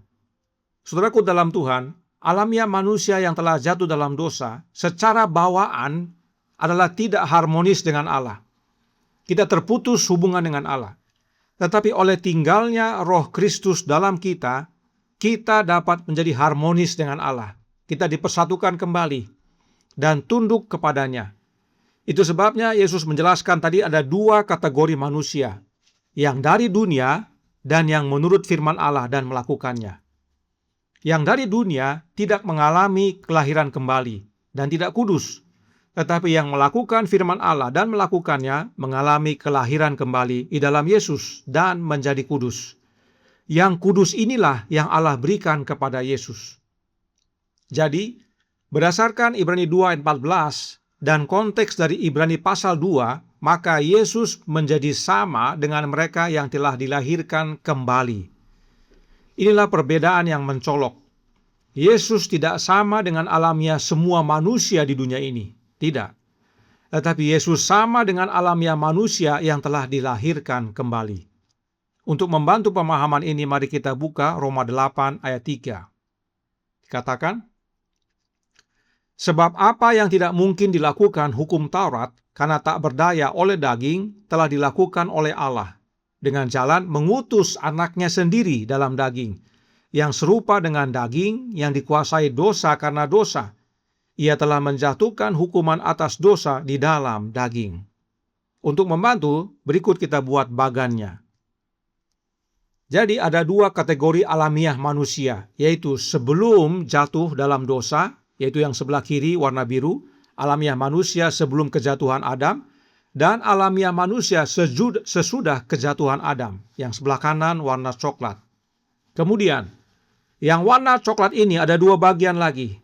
Saudaraku dalam Tuhan, alamiah manusia yang telah jatuh dalam dosa secara bawaan adalah tidak harmonis dengan Allah. Kita terputus hubungan dengan Allah. Tetapi oleh tinggalnya Roh Kristus dalam kita, kita dapat menjadi harmonis dengan Allah. Kita dipersatukan kembali dan tunduk kepadanya. Itu sebabnya Yesus menjelaskan tadi ada dua kategori manusia, yang dari dunia dan yang menurut firman Allah dan melakukannya. Yang dari dunia tidak mengalami kelahiran kembali dan tidak kudus, tetapi yang melakukan firman Allah dan melakukannya mengalami kelahiran kembali di dalam Yesus dan menjadi kudus. Yang kudus inilah yang Allah berikan kepada Yesus. Jadi, berdasarkan Ibrani 2 ayat 14 dan konteks dari Ibrani pasal 2, maka Yesus menjadi sama dengan mereka yang telah dilahirkan kembali. Inilah perbedaan yang mencolok. Yesus tidak sama dengan alamiah semua manusia di dunia ini. Tidak. Tetapi Yesus sama dengan alamiah manusia yang telah dilahirkan kembali. Untuk membantu pemahaman ini, mari kita buka Roma 8 ayat 3. Dikatakan, sebab apa yang tidak mungkin dilakukan hukum Taurat karena tak berdaya oleh daging telah dilakukan oleh Allah dengan jalan mengutus anaknya sendiri dalam daging, yang serupa dengan daging yang dikuasai dosa karena dosa. Ia telah menjatuhkan hukuman atas dosa di dalam daging. Untuk membantu, berikut kita buat bagannya. Jadi ada dua kategori alamiah manusia, yaitu sebelum jatuh dalam dosa, yaitu yang sebelah kiri warna biru, alamiah manusia sebelum kejatuhan Adam, dan alamiah manusia sesudah kejatuhan Adam, yang sebelah kanan warna coklat. Kemudian, yang warna coklat ini ada dua bagian lagi.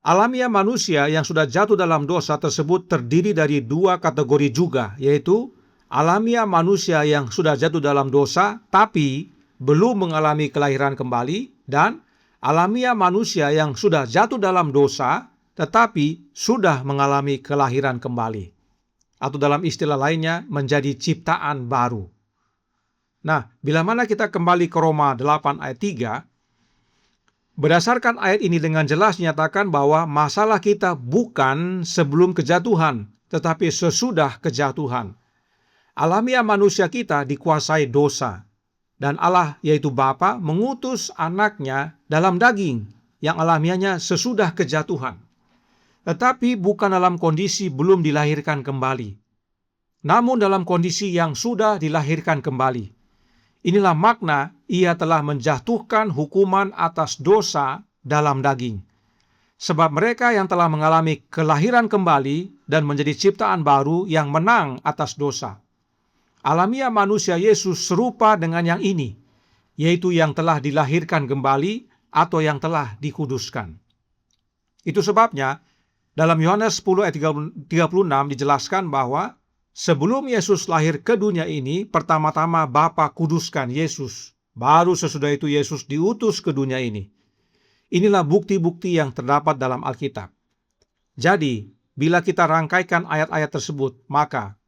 Alamiah manusia yang sudah jatuh dalam dosa tersebut terdiri dari dua kategori juga, yaitu alamiah manusia yang sudah jatuh dalam dosa tapi belum mengalami kelahiran kembali, dan alamiah manusia yang sudah jatuh dalam dosa tetapi sudah mengalami kelahiran kembali. Atau dalam istilah lainnya, menjadi ciptaan baru. Nah, bila mana kita kembali ke Roma 8 ayat 3, berdasarkan ayat ini dengan jelas menyatakan bahwa masalah kita bukan sebelum kejatuhan, tetapi sesudah kejatuhan. Alamiah manusia kita dikuasai dosa, dan Allah yaitu Bapa mengutus anaknya dalam daging yang alamiahnya sesudah kejatuhan. Tetapi bukan dalam kondisi belum dilahirkan kembali, namun dalam kondisi yang sudah dilahirkan kembali. Inilah makna ia telah menjatuhkan hukuman atas dosa dalam daging. Sebab mereka yang telah mengalami kelahiran kembali dan menjadi ciptaan baru yang menang atas dosa. Alamiah manusia Yesus serupa dengan yang ini, yaitu yang telah dilahirkan kembali atau yang telah dikuduskan. Itu sebabnya dalam Yohanes 10 ayat 36 dijelaskan bahwa sebelum Yesus lahir ke dunia ini, pertama-tama Bapa kuduskan Yesus. Baru sesudah itu Yesus diutus ke dunia ini. Inilah bukti-bukti yang terdapat dalam Alkitab. Jadi, bila kita rangkaikan ayat-ayat tersebut, maka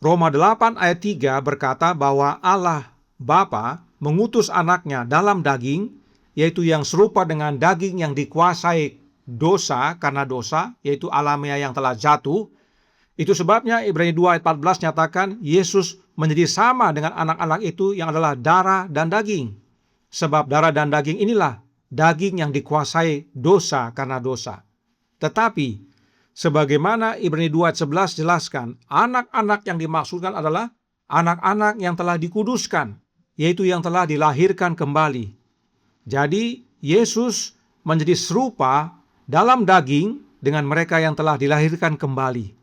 Roma 8 ayat 3 berkata bahwa Allah Bapa mengutus anaknya dalam daging, yaitu yang serupa dengan daging yang dikuasai dosa karena dosa, yaitu alamiah yang telah jatuh. Itu sebabnya Ibrani 2 ayat 14 nyatakan Yesus menjadi sama dengan anak-anak itu yang adalah darah dan daging. Sebab darah dan daging inilah daging yang dikuasai dosa karena dosa. Tetapi sebagaimana Ibrani 2 ayat 11 jelaskan, anak-anak yang dimaksudkan adalah anak-anak yang telah dikuduskan, yaitu yang telah dilahirkan kembali. Jadi Yesus menjadi serupa dalam daging dengan mereka yang telah dilahirkan kembali.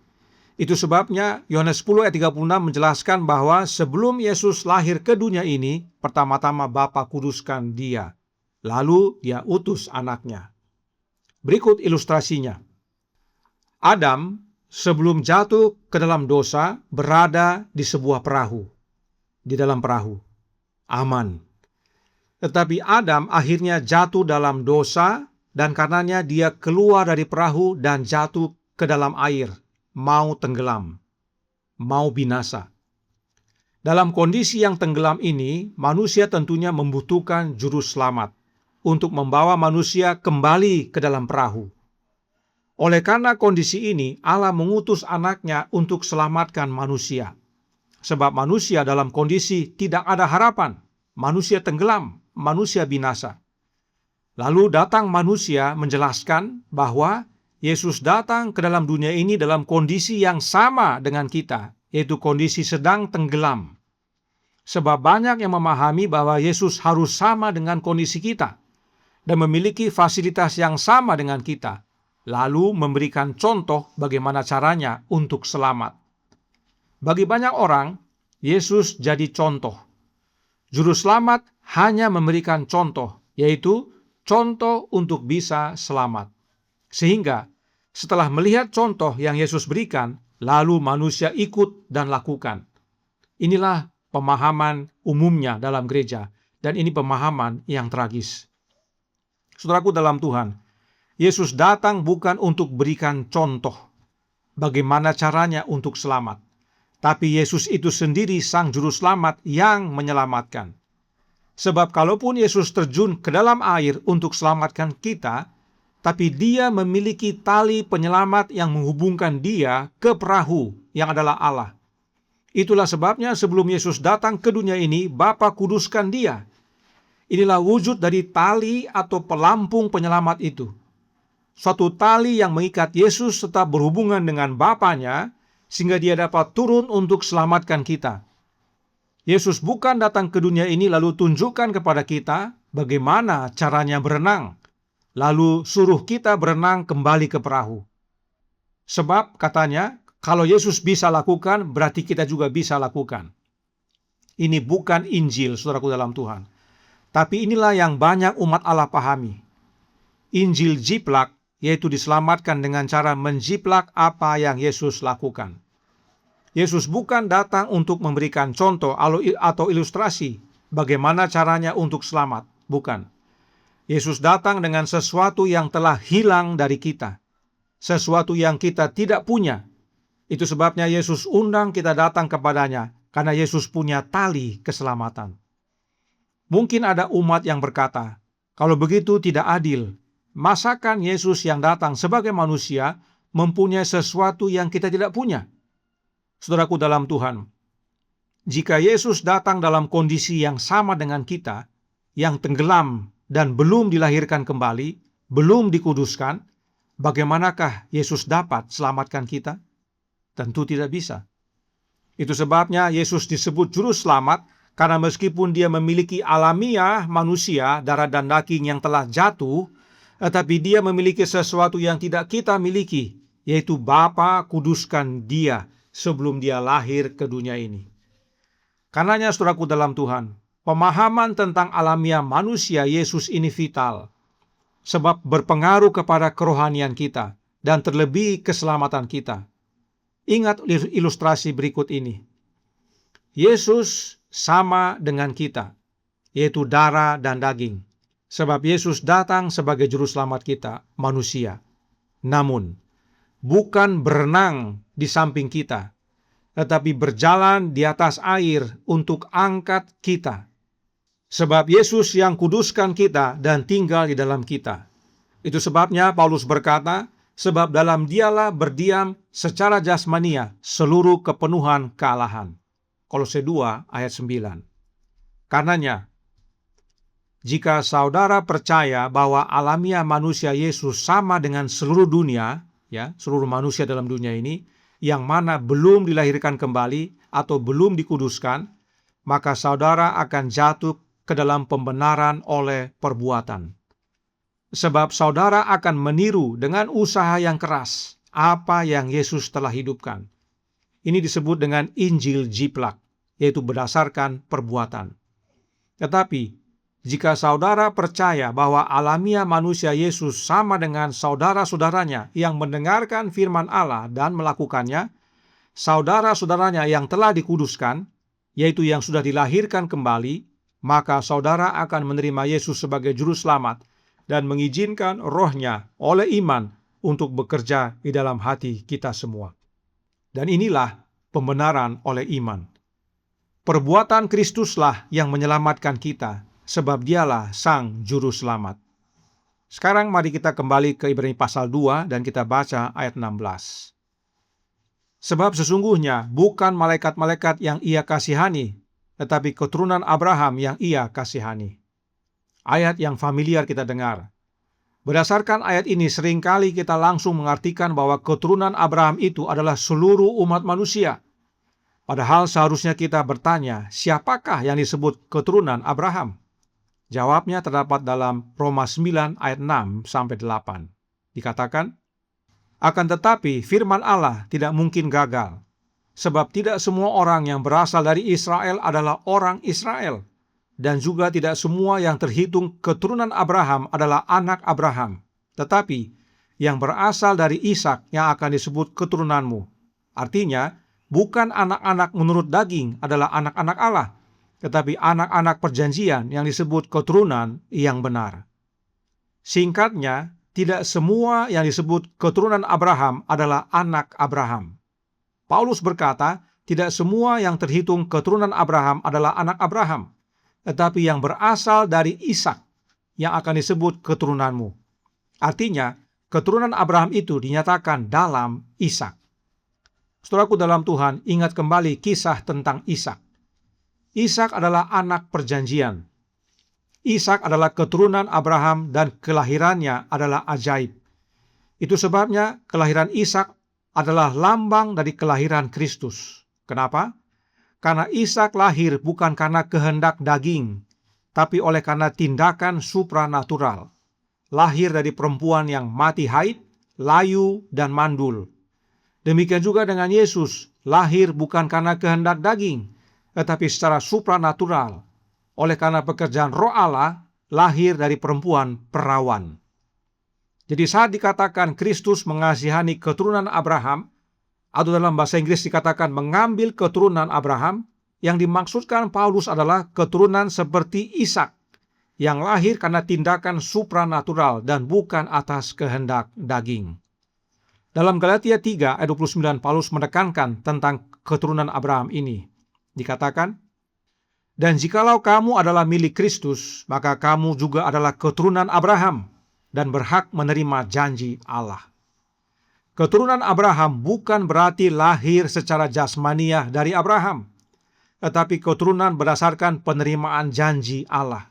Itu sebabnya Yohanes 10 ayat 36 menjelaskan bahwa sebelum Yesus lahir ke dunia ini, pertama-tama Bapa kuduskan dia. Lalu dia utus anaknya. Berikut ilustrasinya. Adam sebelum jatuh ke dalam dosa berada di sebuah perahu. Di dalam perahu. Aman. Tetapi Adam akhirnya jatuh dalam dosa, dan karenanya dia keluar dari perahu dan jatuh ke dalam air, mau tenggelam, mau binasa. Dalam kondisi yang tenggelam ini, manusia tentunya membutuhkan juru selamat untuk membawa manusia kembali ke dalam perahu. Oleh karena kondisi ini, Allah mengutus anaknya untuk selamatkan manusia. Sebab manusia dalam kondisi tidak ada harapan, manusia tenggelam, manusia binasa. Lalu datang manusia menjelaskan bahwa Yesus datang ke dalam dunia ini dalam kondisi yang sama dengan kita, yaitu kondisi sedang tenggelam. Sebab banyak yang memahami bahwa Yesus harus sama dengan kondisi kita dan memiliki fasilitas yang sama dengan kita, lalu memberikan contoh bagaimana caranya untuk selamat. Bagi banyak orang, Yesus jadi contoh. Juru selamat hanya memberikan contoh, yaitu contoh untuk bisa selamat. Sehingga setelah melihat contoh yang Yesus berikan, lalu manusia ikut dan lakukan. Inilah pemahaman umumnya dalam gereja, dan ini pemahaman yang tragis. Saudaraku dalam Tuhan, Yesus datang bukan untuk berikan contoh bagaimana caranya untuk selamat, tapi Yesus itu sendiri sang juru selamat yang menyelamatkan. Sebab kalaupun Yesus terjun ke dalam air untuk selamatkan kita, tapi dia memiliki tali penyelamat yang menghubungkan dia ke perahu yang adalah Allah. Itulah sebabnya sebelum Yesus datang ke dunia ini, Bapa kuduskan dia. Inilah wujud dari tali atau pelampung penyelamat itu. Suatu tali yang mengikat Yesus tetap berhubungan dengan Bapanya, sehingga dia dapat turun untuk selamatkan kita. Yesus bukan datang ke dunia ini lalu tunjukkan kepada kita bagaimana caranya berenang, lalu suruh kita berenang kembali ke perahu. Sebab katanya, kalau Yesus bisa lakukan, berarti kita juga bisa lakukan. Ini bukan Injil, saudaraku dalam Tuhan. Tapi inilah yang banyak umat Allah pahami. Injil jiplak, yaitu diselamatkan dengan cara menjiplak apa yang Yesus lakukan. Yesus bukan datang untuk memberikan contoh atau ilustrasi bagaimana caranya untuk selamat. Bukan. Yesus datang dengan sesuatu yang telah hilang dari kita. Sesuatu yang kita tidak punya. Itu sebabnya Yesus undang kita datang kepadanya, karena Yesus punya tali keselamatan. Mungkin ada umat yang berkata, kalau begitu tidak adil. Masakan Yesus yang datang sebagai manusia mempunyai sesuatu yang kita tidak punya? Saudaraku dalam Tuhan, jika Yesus datang dalam kondisi yang sama dengan kita, yang tenggelam dan belum dilahirkan kembali, belum dikuduskan, bagaimanakah Yesus dapat selamatkan kita? Tentu tidak bisa. Itu sebabnya Yesus disebut juru selamat, karena meskipun dia memiliki alamiah manusia, darah dan daging yang telah jatuh, tetapi dia memiliki sesuatu yang tidak kita miliki, yaitu Bapa kuduskan dia sebelum dia lahir ke dunia ini. Karenanya saudaraku dalam Tuhan, pemahaman tentang alamiah manusia Yesus ini vital, sebab berpengaruh kepada kerohanian kita, dan terlebih keselamatan kita. Ingat ilustrasi berikut ini. Yesus sama dengan kita, yaitu darah dan daging. Sebab Yesus datang sebagai juru selamat kita, manusia. Namun, bukan berenang di samping kita, tetapi berjalan di atas air untuk angkat kita. Sebab Yesus yang kuduskan kita dan tinggal di dalam kita. Itu sebabnya Paulus berkata, sebab dalam dialah berdiam secara jasmania seluruh kepenuhan kealahan. Kolose 2 ayat 9. Karenanya, jika saudara percaya bahwa alamiah manusia Yesus sama dengan seluruh dunia, seluruh manusia dalam dunia ini, yang mana belum dilahirkan kembali atau belum dikuduskan, maka saudara akan jatuh ke dalam pembenaran oleh perbuatan. Sebab saudara akan meniru dengan usaha yang keras apa yang Yesus telah hidupkan. Ini disebut dengan Injil jiplak, yaitu berdasarkan perbuatan. Tetapi, jika saudara percaya bahwa alamiah manusia Yesus sama dengan saudara-saudaranya yang mendengarkan firman Allah dan melakukannya, saudara-saudaranya yang telah dikuduskan, yaitu yang sudah dilahirkan kembali, maka saudara akan menerima Yesus sebagai juru selamat dan mengizinkan Roh-Nya oleh iman untuk bekerja di dalam hati kita semua. Dan inilah pembenaran oleh iman. Perbuatan Kristuslah yang menyelamatkan kita, sebab dialah sang juru selamat. Sekarang mari kita kembali ke Ibrani pasal 2 dan kita baca ayat 16. Sebab sesungguhnya bukan malaikat-malaikat yang ia kasihani, tetapi keturunan Abraham yang ia kasihani. Ayat yang familiar kita dengar. Berdasarkan ayat ini seringkali kita langsung mengartikan bahwa keturunan Abraham itu adalah seluruh umat manusia. Padahal seharusnya kita bertanya, siapakah yang disebut keturunan Abraham? Jawabnya terdapat dalam Roma 9 ayat 6-8. Dikatakan, akan tetapi firman Allah tidak mungkin gagal, sebab tidak semua orang yang berasal dari Israel adalah orang Israel, dan juga tidak semua yang terhitung keturunan Abraham adalah anak Abraham, tetapi yang berasal dari Ishak yang akan disebut keturunanmu. Artinya, bukan anak-anak menurut daging adalah anak-anak Allah, tetapi anak-anak perjanjian yang disebut keturunan yang benar. Singkatnya, tidak semua yang disebut keturunan Abraham adalah anak Abraham. Paulus berkata, tidak semua yang terhitung keturunan Abraham adalah anak Abraham, tetapi yang berasal dari Ishak yang akan disebut keturunanmu. Artinya, keturunan Abraham itu dinyatakan dalam Ishak. Saudaraku dalam Tuhan, ingat kembali kisah tentang Ishak. Ishak adalah anak perjanjian. Ishak adalah keturunan Abraham dan kelahirannya adalah ajaib. Itu sebabnya kelahiran Ishak adalah lambang dari kelahiran Kristus. Kenapa? Karena Ishak lahir bukan karena kehendak daging, tapi oleh karena tindakan supranatural. Lahir dari perempuan yang mati haid, layu, dan mandul. Demikian juga dengan Yesus, lahir bukan karena kehendak daging, tetapi secara supranatural, oleh karena pekerjaan Roh Allah, lahir dari perempuan perawan. Jadi saat dikatakan Kristus mengasihani keturunan Abraham, atau dalam bahasa Inggris dikatakan mengambil keturunan Abraham, yang dimaksudkan Paulus adalah keturunan seperti Ishak, yang lahir karena tindakan supranatural dan bukan atas kehendak daging. Dalam Galatia 3 ayat 29, Paulus menekankan tentang keturunan Abraham ini. Dikatakan, dan jikalau kamu adalah milik Kristus, maka kamu juga adalah keturunan Abraham dan berhak menerima janji Allah. Keturunan Abraham bukan berarti lahir secara jasmaniah dari Abraham, tetapi keturunan berdasarkan penerimaan janji Allah.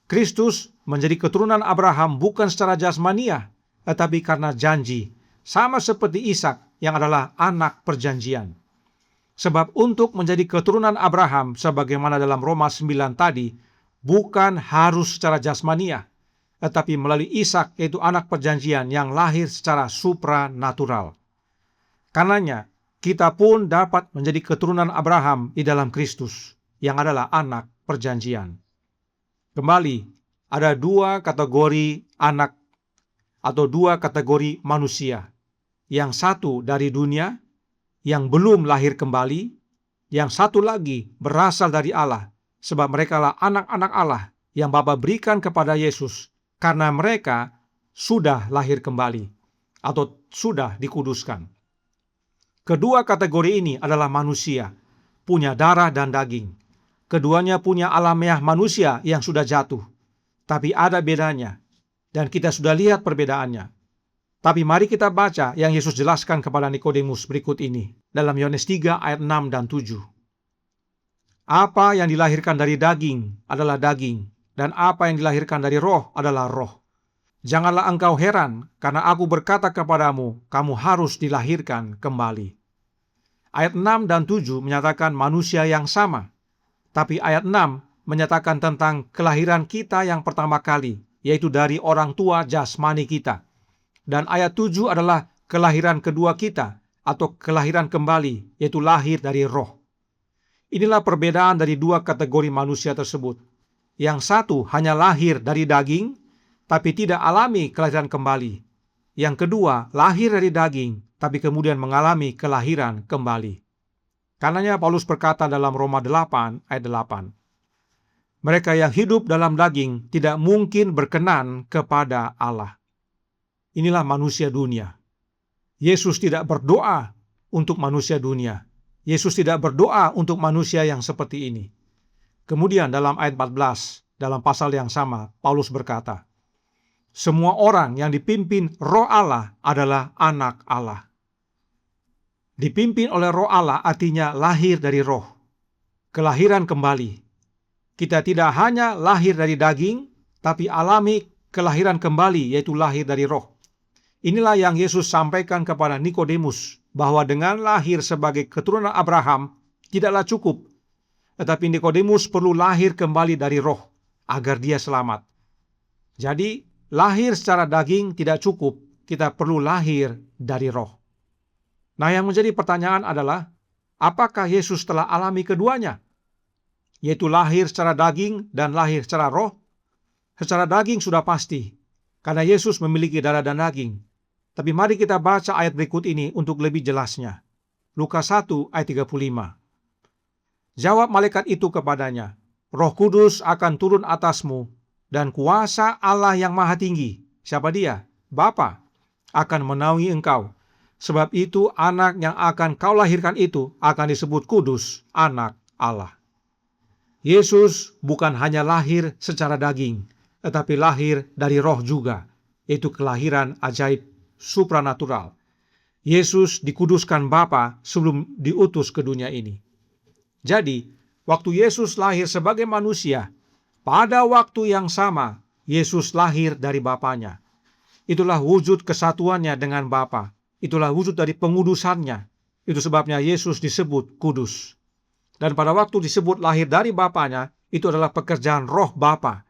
Kristus menjadi keturunan Abraham bukan secara jasmaniah, tetapi karena janji, sama seperti Ishak yang adalah anak perjanjian. Sebab untuk menjadi keturunan Abraham, sebagaimana dalam Roma 9 tadi, bukan harus secara jasmaniah, tetapi melalui Ishak, yaitu anak perjanjian yang lahir secara supranatural. Karenanya, kita pun dapat menjadi keturunan Abraham di dalam Kristus, yang adalah anak perjanjian. Kembali, ada dua kategori anak atau dua kategori manusia. Yang satu dari dunia, yang belum lahir kembali, yang satu lagi berasal dari Allah, sebab merekalah anak-anak Allah yang Bapa berikan kepada Yesus, karena mereka sudah lahir kembali, atau sudah dikuduskan. Kedua kategori ini adalah manusia, punya darah dan daging. Keduanya punya alamiah manusia yang sudah jatuh, tapi ada bedanya, dan kita sudah lihat perbedaannya. Tapi mari kita baca yang Yesus jelaskan kepada Nikodemus berikut ini, dalam Yohanes 3 ayat 6 dan 7. Apa yang dilahirkan dari daging adalah daging, dan apa yang dilahirkan dari roh adalah roh. Janganlah engkau heran, karena aku berkata kepadamu, kamu harus dilahirkan kembali. Ayat 6 dan 7 menyatakan manusia yang sama, tapi ayat 6 menyatakan tentang kelahiran kita yang pertama kali, yaitu dari orang tua jasmani kita. Dan ayat 7 adalah kelahiran kedua kita, atau kelahiran kembali, yaitu lahir dari roh. Inilah perbedaan dari dua kategori manusia tersebut. Yang satu hanya lahir dari daging, tapi tidak alami kelahiran kembali. Yang kedua lahir dari daging, tapi kemudian mengalami kelahiran kembali. Karenanya Paulus berkata dalam Roma 8 ayat 8, mereka yang hidup dalam daging tidak mungkin berkenan kepada Allah. Inilah manusia dunia. Yesus tidak berdoa untuk manusia dunia. Yesus tidak berdoa untuk manusia yang seperti ini. Kemudian dalam ayat 14, dalam pasal yang sama, Paulus berkata, Semua orang yang dipimpin Roh Allah adalah anak Allah. Dipimpin oleh Roh Allah artinya lahir dari Roh, kelahiran kembali. Kita tidak hanya lahir dari daging, tapi alami kelahiran kembali, yaitu lahir dari Roh. Inilah yang Yesus sampaikan kepada Nikodemus, bahwa dengan lahir sebagai keturunan Abraham tidaklah cukup, tetapi Nikodemus perlu lahir kembali dari Roh agar dia selamat. Jadi, lahir secara daging tidak cukup, kita perlu lahir dari Roh. Nah, yang menjadi pertanyaan adalah, apakah Yesus telah alami keduanya? Yaitu lahir secara daging dan lahir secara roh. Secara daging sudah pasti, karena Yesus memiliki darah dan daging. Tapi mari kita baca ayat berikut ini untuk lebih jelasnya. Lukas 1 ayat 35. Jawab malaikat itu kepadanya, Roh Kudus akan turun atasmu, dan kuasa Allah yang Maha Tinggi, siapa dia? Bapa, akan menaungi engkau. Sebab itu anak yang akan kau lahirkan itu akan disebut kudus, anak Allah. Yesus bukan hanya lahir secara daging, tetapi lahir dari roh juga, yaitu kelahiran ajaib supranatural. Yesus dikuduskan Bapa sebelum diutus ke dunia ini. Jadi, waktu Yesus lahir sebagai manusia, pada waktu yang sama, Yesus lahir dari Bapanya. Itulah wujud kesatuannya dengan Bapa. Itulah wujud dari pengudusannya. Itu sebabnya Yesus disebut kudus. Dan pada waktu disebut lahir dari Bapanya, itu adalah pekerjaan roh Bapa.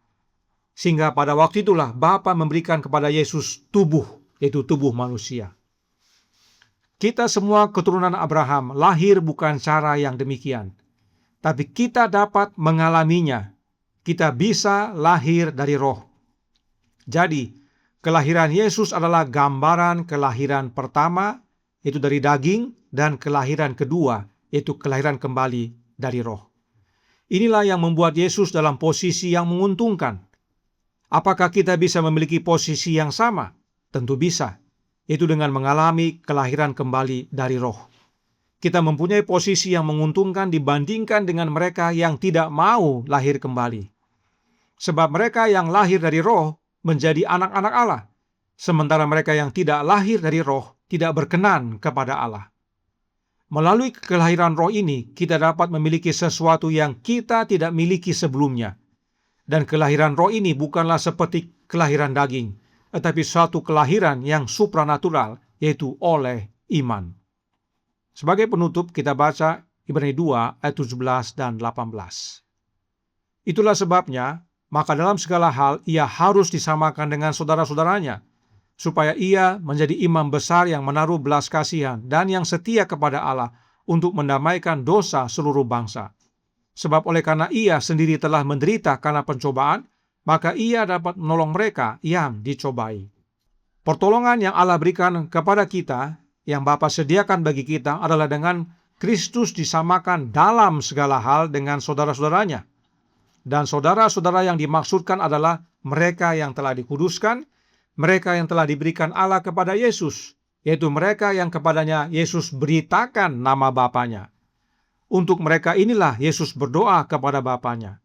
Sehingga pada waktu itulah Bapa memberikan kepada Yesus tubuh, yaitu tubuh manusia. Kita semua keturunan Abraham lahir bukan cara yang demikian. Tapi kita dapat mengalaminya. Kita bisa lahir dari roh. Jadi, kelahiran Yesus adalah gambaran kelahiran pertama, yaitu dari daging, dan kelahiran kedua, yaitu kelahiran kembali dari roh. Inilah yang membuat Yesus dalam posisi yang menguntungkan. Apakah kita bisa memiliki posisi yang sama? Tentu bisa, yaitu dengan mengalami kelahiran kembali dari roh. Kita mempunyai posisi yang menguntungkan dibandingkan dengan mereka yang tidak mau lahir kembali. Sebab mereka yang lahir dari roh menjadi anak-anak Allah, sementara mereka yang tidak lahir dari roh tidak berkenan kepada Allah. Melalui kelahiran roh ini, kita dapat memiliki sesuatu yang kita tidak miliki sebelumnya. Dan kelahiran roh ini bukanlah seperti kelahiran daging, tetapi suatu kelahiran yang supranatural, yaitu oleh iman. Sebagai penutup, kita baca Ibrani 2 ayat 17 dan 18. Itulah sebabnya, maka dalam segala hal ia harus disamakan dengan saudara-saudaranya, supaya ia menjadi imam besar yang menaruh belas kasihan dan yang setia kepada Allah untuk mendamaikan dosa seluruh bangsa. Sebab oleh karena ia sendiri telah menderita karena pencobaan, maka ia dapat menolong mereka yang dicobai. Pertolongan yang Allah berikan kepada kita, yang Bapa sediakan bagi kita adalah dengan Kristus disamakan dalam segala hal dengan saudara-saudaranya. Dan saudara-saudara yang dimaksudkan adalah mereka yang telah dikuduskan, mereka yang telah diberikan Allah kepada Yesus, yaitu mereka yang kepadanya Yesus beritakan nama Bapanya. Untuk mereka inilah Yesus berdoa kepada Bapanya.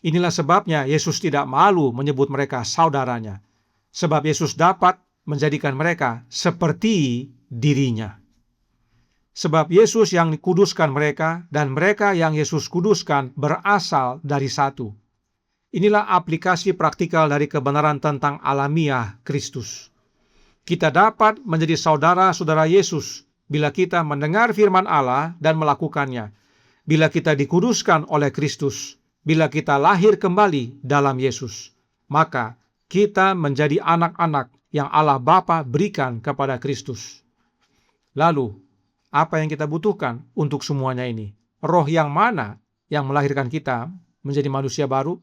Inilah sebabnya Yesus tidak malu menyebut mereka saudaranya, sebab Yesus dapat menjadikan mereka seperti dirinya. Sebab Yesus yang kuduskan mereka dan mereka yang Yesus kuduskan berasal dari satu. Inilah aplikasi praktikal dari kebenaran tentang alamiah Kristus. Kita dapat menjadi saudara-saudara Yesus bila kita mendengar firman Allah dan melakukannya, bila kita dikuduskan oleh Kristus, bila kita lahir kembali dalam Yesus, maka kita menjadi anak-anak yang Allah Bapa berikan kepada Kristus. Lalu, apa yang kita butuhkan untuk semuanya ini? Roh yang mana yang melahirkan kita menjadi manusia baru?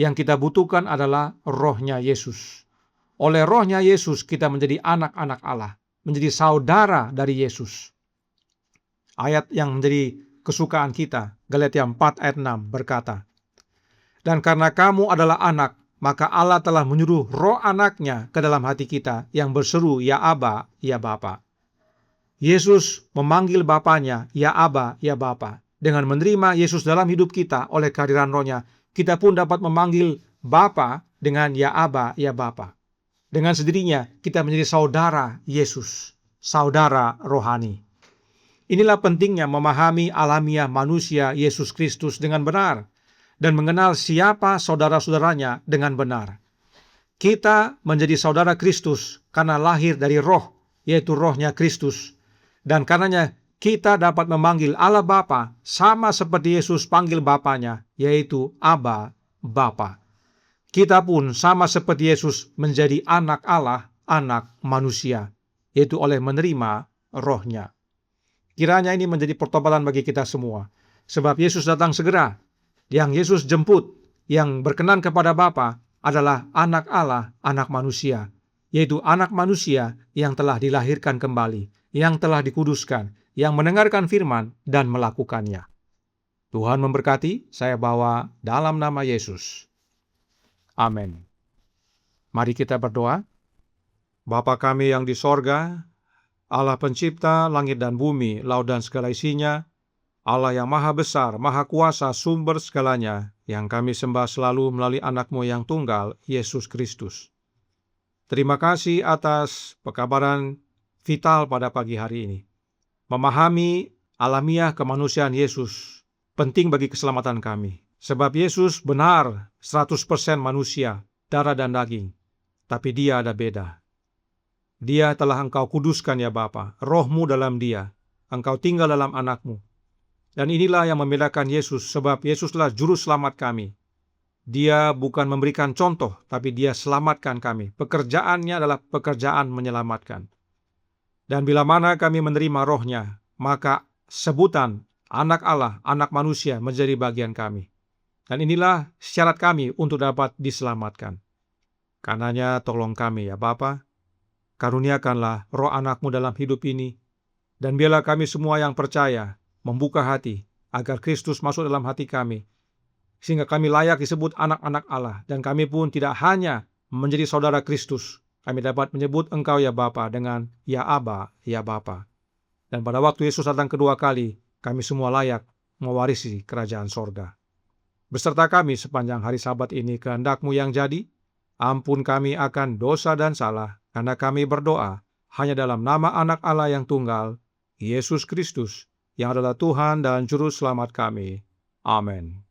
Yang kita butuhkan adalah rohnya Yesus. Oleh rohnya Yesus kita menjadi anak-anak Allah, menjadi saudara dari Yesus. Ayat yang menjadi kesukaan kita, Galatia 4 ayat 6 berkata, "Dan karena kamu adalah anak, maka Allah telah menyuruh roh anaknya ke dalam hati kita yang berseru, Ya Aba, Ya Bapa." Yesus memanggil Bapanya, Ya Aba, Ya Bapa. Dengan menerima Yesus dalam hidup kita oleh kehadiran rohnya, kita pun dapat memanggil Bapa dengan ya Aba, ya Bapa. Dengan sendirinya kita menjadi saudara Yesus, saudara rohani. Inilah pentingnya memahami alamiah manusia Yesus Kristus dengan benar dan mengenal siapa saudara-saudaranya dengan benar. Kita menjadi saudara Kristus karena lahir dari roh, yaitu rohnya Kristus. Dan karenanya kita dapat memanggil Allah Bapa sama seperti Yesus panggil Bapanya, yaitu Aba, Bapa. Kita pun sama seperti Yesus menjadi anak Allah, anak manusia, yaitu oleh menerima rohnya. Kiranya ini menjadi pertobatan bagi kita semua. Sebab Yesus datang segera. Yang Yesus jemput, yang berkenan kepada Bapa adalah anak Allah, anak manusia. Yaitu anak manusia yang telah dilahirkan kembali, yang telah dikuduskan, yang mendengarkan firman dan melakukannya. Tuhan memberkati, saya bawa dalam nama Yesus. Amin. Mari kita berdoa. Bapa kami yang di sorga, Allah pencipta langit dan bumi, laut dan segala isinya, Allah yang maha besar, maha kuasa, sumber segalanya, yang kami sembah selalu melalui anak-Mu yang tunggal, Yesus Kristus. Terima kasih atas pekabaran vital pada pagi hari ini. Memahami alamiah kemanusiaan Yesus penting bagi keselamatan kami. Sebab Yesus benar 100% manusia, darah dan daging. Tapi Dia ada beda. Dia telah Engkau kuduskan ya Bapa, roh-Mu dalam Dia, Engkau tinggal dalam anak-Mu. Dan inilah yang membedakan Yesus, sebab Yesuslah juru selamat kami. Dia bukan memberikan contoh, tapi Dia selamatkan kami. Pekerjaannya adalah pekerjaan menyelamatkan. Dan bila mana kami menerima roh-Nya, maka sebutan anak Allah, anak manusia menjadi bagian kami. Dan inilah syarat kami untuk dapat diselamatkan. Karenanya tolong kami ya Bapa, karuniakanlah roh anak-Mu dalam hidup ini, dan biarlah kami semua yang percaya membuka hati agar Kristus masuk dalam hati kami, sehingga kami layak disebut anak-anak Allah, dan kami pun tidak hanya menjadi saudara Kristus, kami dapat menyebut Engkau ya Bapa dengan ya Aba, ya Bapa. Dan pada waktu Yesus datang kedua kali, kami semua layak mewarisi kerajaan sorga. Beserta kami sepanjang hari Sabat ini kehendak-Mu yang jadi, ampun kami akan dosa dan salah, karena kami berdoa hanya dalam nama anak Allah yang tunggal, Yesus Kristus, yang adalah Tuhan dan Juru Selamat kami. Amin.